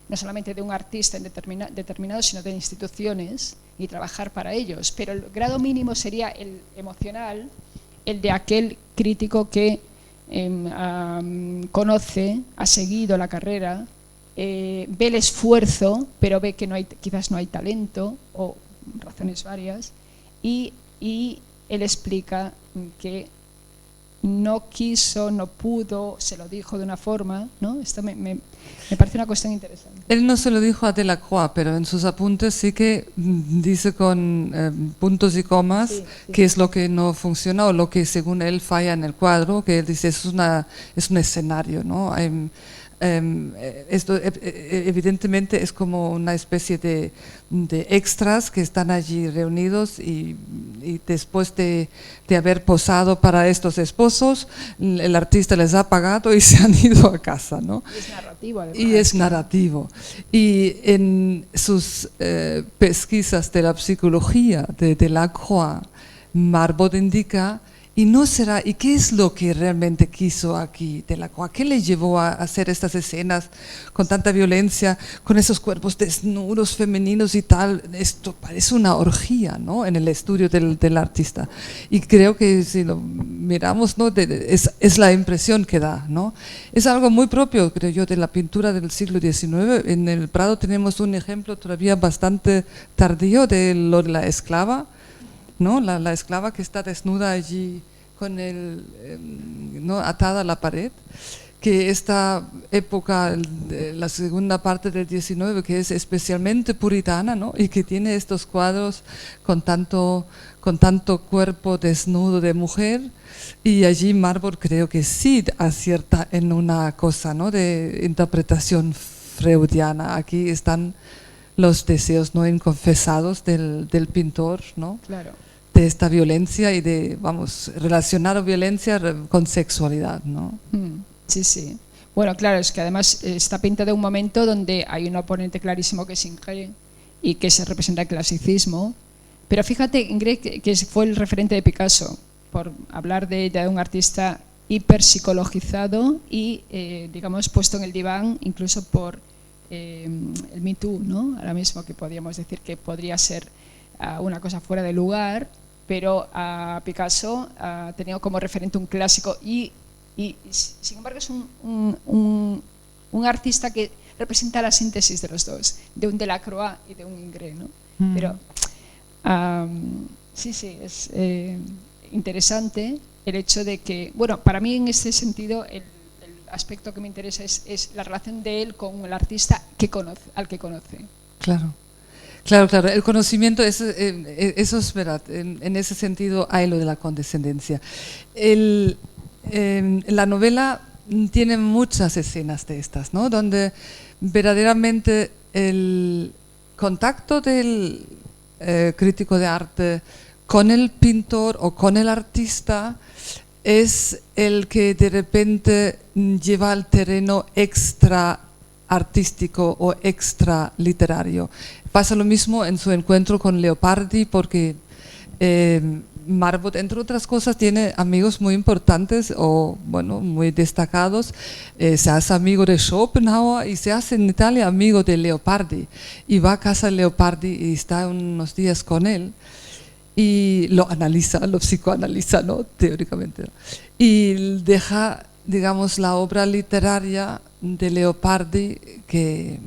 no solamente de un artista determinado, sino de instituciones, y trabajar para ellos. Pero el grado mínimo sería el emocional, el de aquel crítico que conoce, ha seguido la carrera, ve el esfuerzo, pero ve que quizás no hay talento, o razones varias, y él explica que no quiso, no pudo, se lo dijo de una forma, ¿no? Esto me parece una cuestión interesante. Él no se lo dijo a Delacroix, pero en sus apuntes sí que dice con puntos y comas qué es lo que no funciona o lo que según él falla en el cuadro, que él dice es un escenario, ¿no? Esto evidentemente es como una especie de extras que están allí reunidos y después de haber posado para estos esposos, el artista les ha pagado y se han ido a casa, ¿no? Y es narrativo, además. Y es narrativo. Y en sus pesquisas de la psicología de Delacroix, Marbot indica, ¿y qué es lo que realmente quiso aquí Delacroix? ¿Qué le llevó a hacer estas escenas con tanta violencia, con esos cuerpos desnudos, femeninos y tal? Esto parece una orgía, ¿no? En el estudio del artista. Y creo que si lo miramos, ¿no? Es la impresión que da, ¿no? Es algo muy propio, creo yo, de la pintura del siglo XIX. En el Prado tenemos un ejemplo todavía bastante tardío de lo de la esclava, ¿no? La esclava que está desnuda allí con ¿no? atada a la pared, que esta época, la segunda parte del XIX, que es especialmente puritana, ¿no? Y que tiene estos cuadros con tanto cuerpo desnudo de mujer, y allí Marbot creo que sí acierta en una cosa, ¿no? De interpretación freudiana. Aquí están los deseos no inconfesados del pintor, ¿no? Claro. De esta violencia y de, relacionar violencia con sexualidad, ¿no? Sí, sí. Bueno, claro, es que además está pinta de un momento donde hay un oponente clarísimo que es Ingres y que se representa el clasicismo. Pero fíjate, Ingres, que fue el referente de Picasso, por hablar de un artista hiperpsicologizado y, digamos, puesto en el diván incluso por el Me Too, ¿no? Ahora mismo, que podríamos decir que podría ser una cosa fuera de lugar, pero a Picasso ha tenido como referente un clásico y sin embargo es un artista que representa la síntesis de los dos, de un Delacroix y de un Ingres, ¿no? Pero sí, es interesante el hecho de que, bueno, para mí en este sentido el aspecto que me interesa es la relación de él con el artista al que conoce. Claro. Claro, el conocimiento, eso es verdad, en ese sentido hay lo de la condescendencia. La novela tiene muchas escenas de estas, ¿no? Donde verdaderamente el contacto del crítico de arte con el pintor o con el artista es el que de repente lleva al terreno extra artístico o extra literario. Pasa lo mismo en su encuentro con Leopardi, porque Marbot, entre otras cosas, tiene amigos muy importantes o, bueno, muy destacados. Se hace amigo de Schopenhauer y se hace en Italia amigo de Leopardi. Y va a casa de Leopardi y está unos días con él y lo psicoanaliza, ¿no? Teóricamente. Y deja, digamos, la obra literaria de Leopardi, que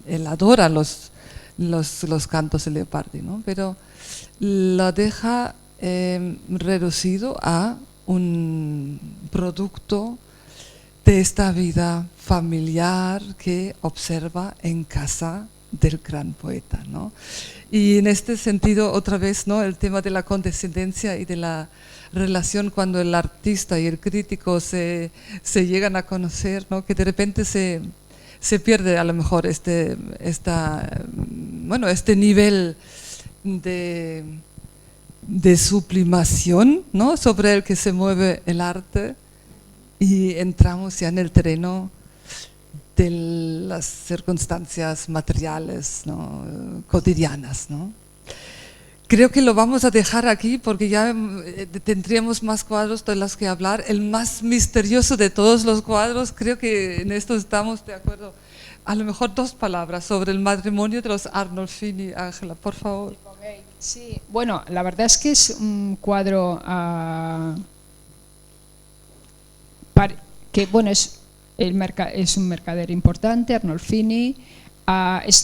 él adora los cantos de Leopardi, ¿no? Pero lo deja reducido a un producto de esta vida familiar que observa en casa del gran poeta, ¿no? Y en este sentido, otra vez, ¿no? El tema de la condescendencia y de la relación cuando el artista y el crítico se llegan a conocer, ¿no? Que de repente se pierde a lo mejor este nivel de sublimación, ¿no? Sobre el que se mueve el arte, y entramos ya en el terreno de las circunstancias materiales, ¿no? Cotidianas, ¿no? creo que lo vamos a dejar aquí porque ya tendríamos más cuadros de los que hablar. El más misterioso de todos los cuadros, creo que en esto estamos de acuerdo. A lo mejor 2 palabras sobre el matrimonio de los Arnolfini, Ángela, por favor. Sí, bueno, la verdad es que es un cuadro que, bueno, es un mercader importante, Arnolfini,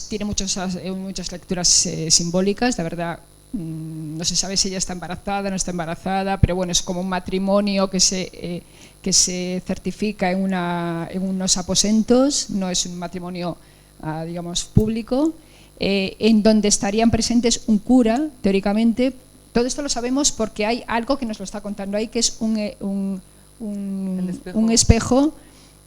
tiene muchas lecturas simbólicas, la verdad. No se sabe si ella está embarazada, no está embarazada, pero bueno, es como un matrimonio que se certifica en unos aposentos, no es un matrimonio, digamos, público, en donde estarían presentes un cura, teóricamente. Todo esto lo sabemos porque hay algo que nos lo está contando ahí, que es un espejo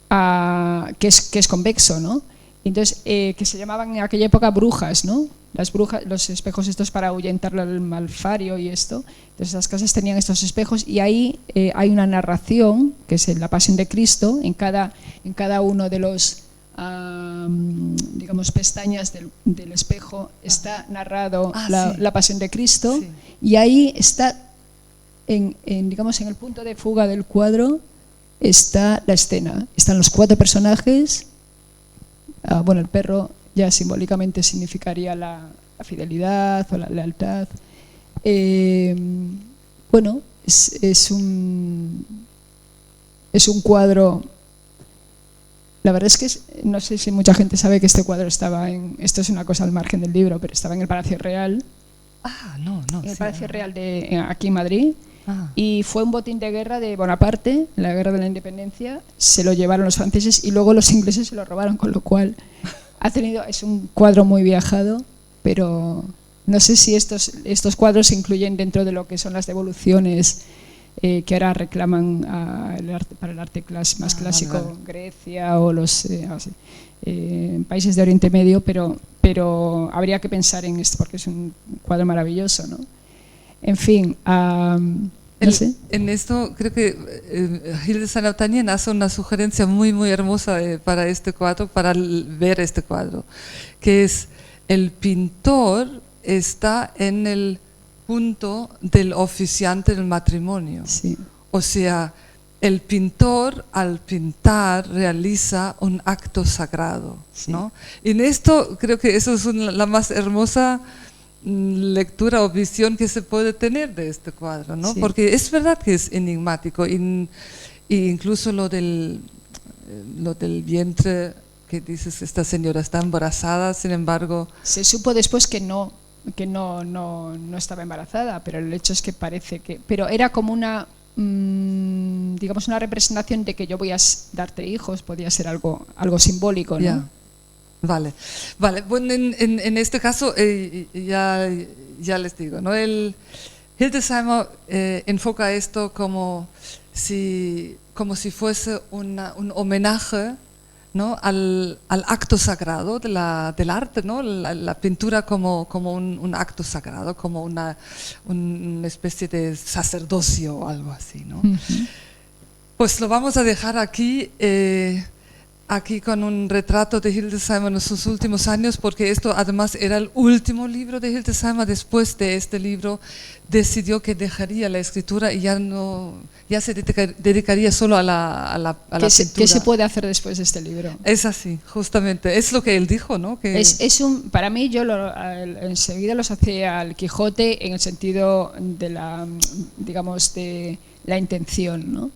que es convexo, ¿no? Entonces, que se llamaban en aquella época brujas, ¿no? Las brujas, los espejos estos para ahuyentar al malfario y esto. Entonces, las casas tenían estos espejos y ahí hay una narración, que es la Pasión de Cristo, en cada uno de los, digamos, pestañas del espejo está narrado la Pasión de Cristo, sí. Y ahí está, digamos, en el punto de fuga del cuadro, está la escena. Están los 4 personajes. Bueno, el perro ya simbólicamente significaría la fidelidad o la lealtad. Bueno, es un cuadro. La verdad es que no sé si mucha gente sabe que este cuadro estaba esto es una cosa al margen del libro, pero estaba en el Palacio Real. No. En el Palacio Real aquí en Madrid. Y fue un botín de guerra de Bonaparte, la guerra de la independencia. Se lo llevaron los franceses y luego los ingleses se lo robaron, con lo cual es un cuadro muy viajado, pero no sé si estos cuadros se incluyen dentro de lo que son las devoluciones que ahora reclaman para el arte más clásico, vale. Grecia o los países de Oriente Medio, pero habría que pensar en esto porque es un cuadro maravilloso, ¿no? En fin, no sé. En esto creo que Hildesheim también hace una sugerencia muy muy hermosa para este cuadro, para ver este cuadro, que es el pintor está en el punto del oficiante del matrimonio. Sí. O sea, el pintor al pintar realiza un acto sagrado, sí. ¿No? Y en esto creo que eso es la más hermosa lectura o visión que se puede tener de este cuadro, ¿no? Sí. Porque es verdad que es enigmático y incluso lo del vientre que dices, esta señora está embarazada, sin embargo se supo después que no estaba embarazada, pero el hecho es que parece que, pero era como una digamos una representación de que yo voy a darte hijos, podía ser algo simbólico, ¿no? Yeah. Vale. Bueno, en este caso ya les digo, ¿no? Hildesheimer enfoca esto como si fuese un homenaje, ¿no? al acto sagrado del arte, ¿no? La pintura como un acto sagrado, como una especie de sacerdocio o algo así, ¿no? Uh-huh. Pues lo vamos a dejar aquí. Aquí con un retrato de Hildesheimer en sus últimos años, porque esto además era el último libro de Hildesheimer. Después de este libro decidió que dejaría la escritura y ya se dedicaría solo a la pintura. ¿Qué se puede hacer después de este libro? Es así, justamente, es lo que él dijo, ¿no? Que para mí yo enseguida lo asocié al Quijote en el sentido de digamos, de la intención, ¿no?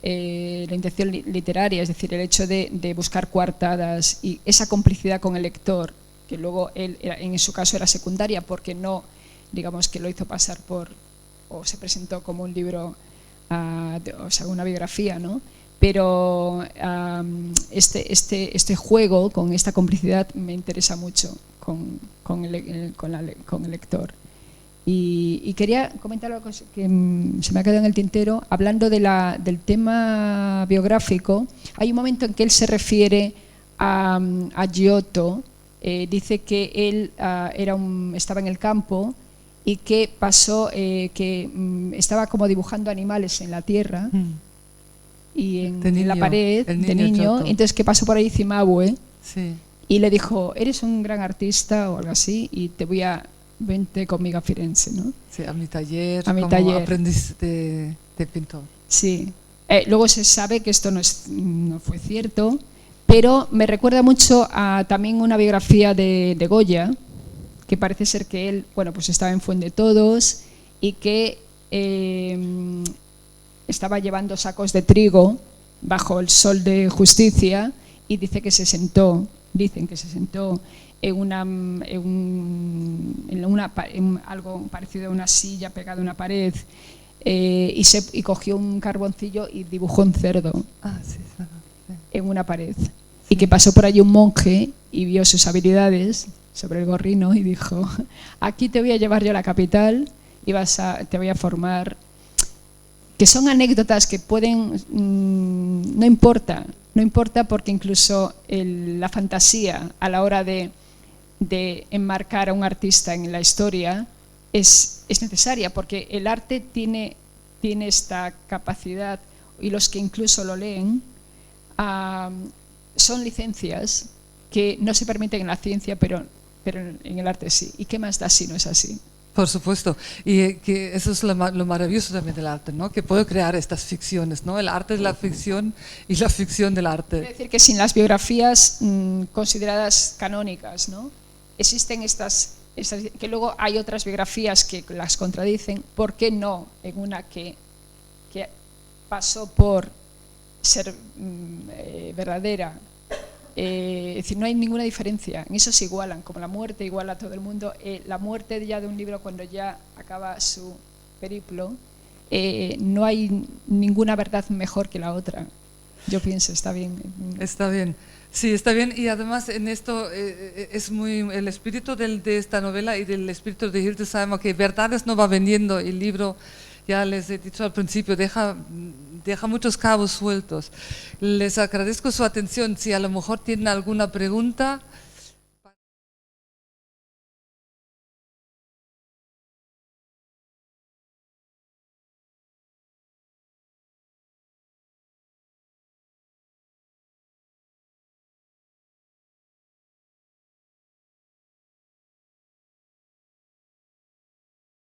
La intención literaria, es decir, el hecho de buscar coartadas y esa complicidad con el lector, que luego él en su caso era secundaria porque no, digamos, que lo hizo pasar o se presentó como un libro, o sea, una biografía, ¿no? Pero este juego con esta complicidad me interesa mucho con el lector. Y quería comentar algo que se me ha quedado en el tintero, hablando del tema biográfico. Hay un momento en que él se refiere a Giotto, dice que él estaba en el campo y que pasó, estaba como dibujando animales en la tierra y en la pared de niño, entonces que pasó por ahí Cimabue, sí. Y le dijo, eres un gran artista o algo así y te voy a vente conmigo a Firenze, ¿no? Sí, a mi taller, A mi como taller. aprendiz de pintor. Sí. Luego se sabe que esto no fue cierto, pero me recuerda mucho a también una biografía de Goya, que parece ser que él, bueno, pues estaba en Fuendetodos y que estaba llevando sacos de trigo bajo el sol de Justicia, y dicen que se sentó en algo parecido a una silla pegada a una pared, y cogió un carboncillo y dibujó un cerdo Sí. en una pared, y que pasó por allí un monje y vio sus habilidades sobre el gorrino y dijo: aquí te voy a llevar yo a la capital y te voy a formar. Que son anécdotas que pueden, no importa porque incluso la fantasía a la hora de enmarcar a un artista en la historia es necesaria, porque el arte tiene esta capacidad, y los que incluso lo leen son licencias que no se permiten en la ciencia, pero en el arte sí. ¿Y qué más da si no es así? Por supuesto, y que eso es lo maravilloso también del arte, ¿no? Que puede crear estas ficciones, ¿no? El arte es la ficción y la ficción del arte. Es decir, que sin las biografías consideradas canónicas, ¿no? Existen estas, que luego hay otras biografías que las contradicen. ¿Por qué no en una que pasó por ser verdadera? Es decir, no hay ninguna diferencia, en eso se igualan, como la muerte iguala a todo el mundo. La muerte ya de un libro, cuando ya acaba su periplo, no hay ninguna verdad mejor que la otra. Yo pienso, está bien. Está bien, sí, está bien, y además en esto es muy el espíritu de esta novela y del espíritu de Hildesheimer, que verdades no va vendiendo el libro. Ya les he dicho al principio, deja muchos cabos sueltos. Les agradezco su atención. Si a lo mejor tienen alguna pregunta,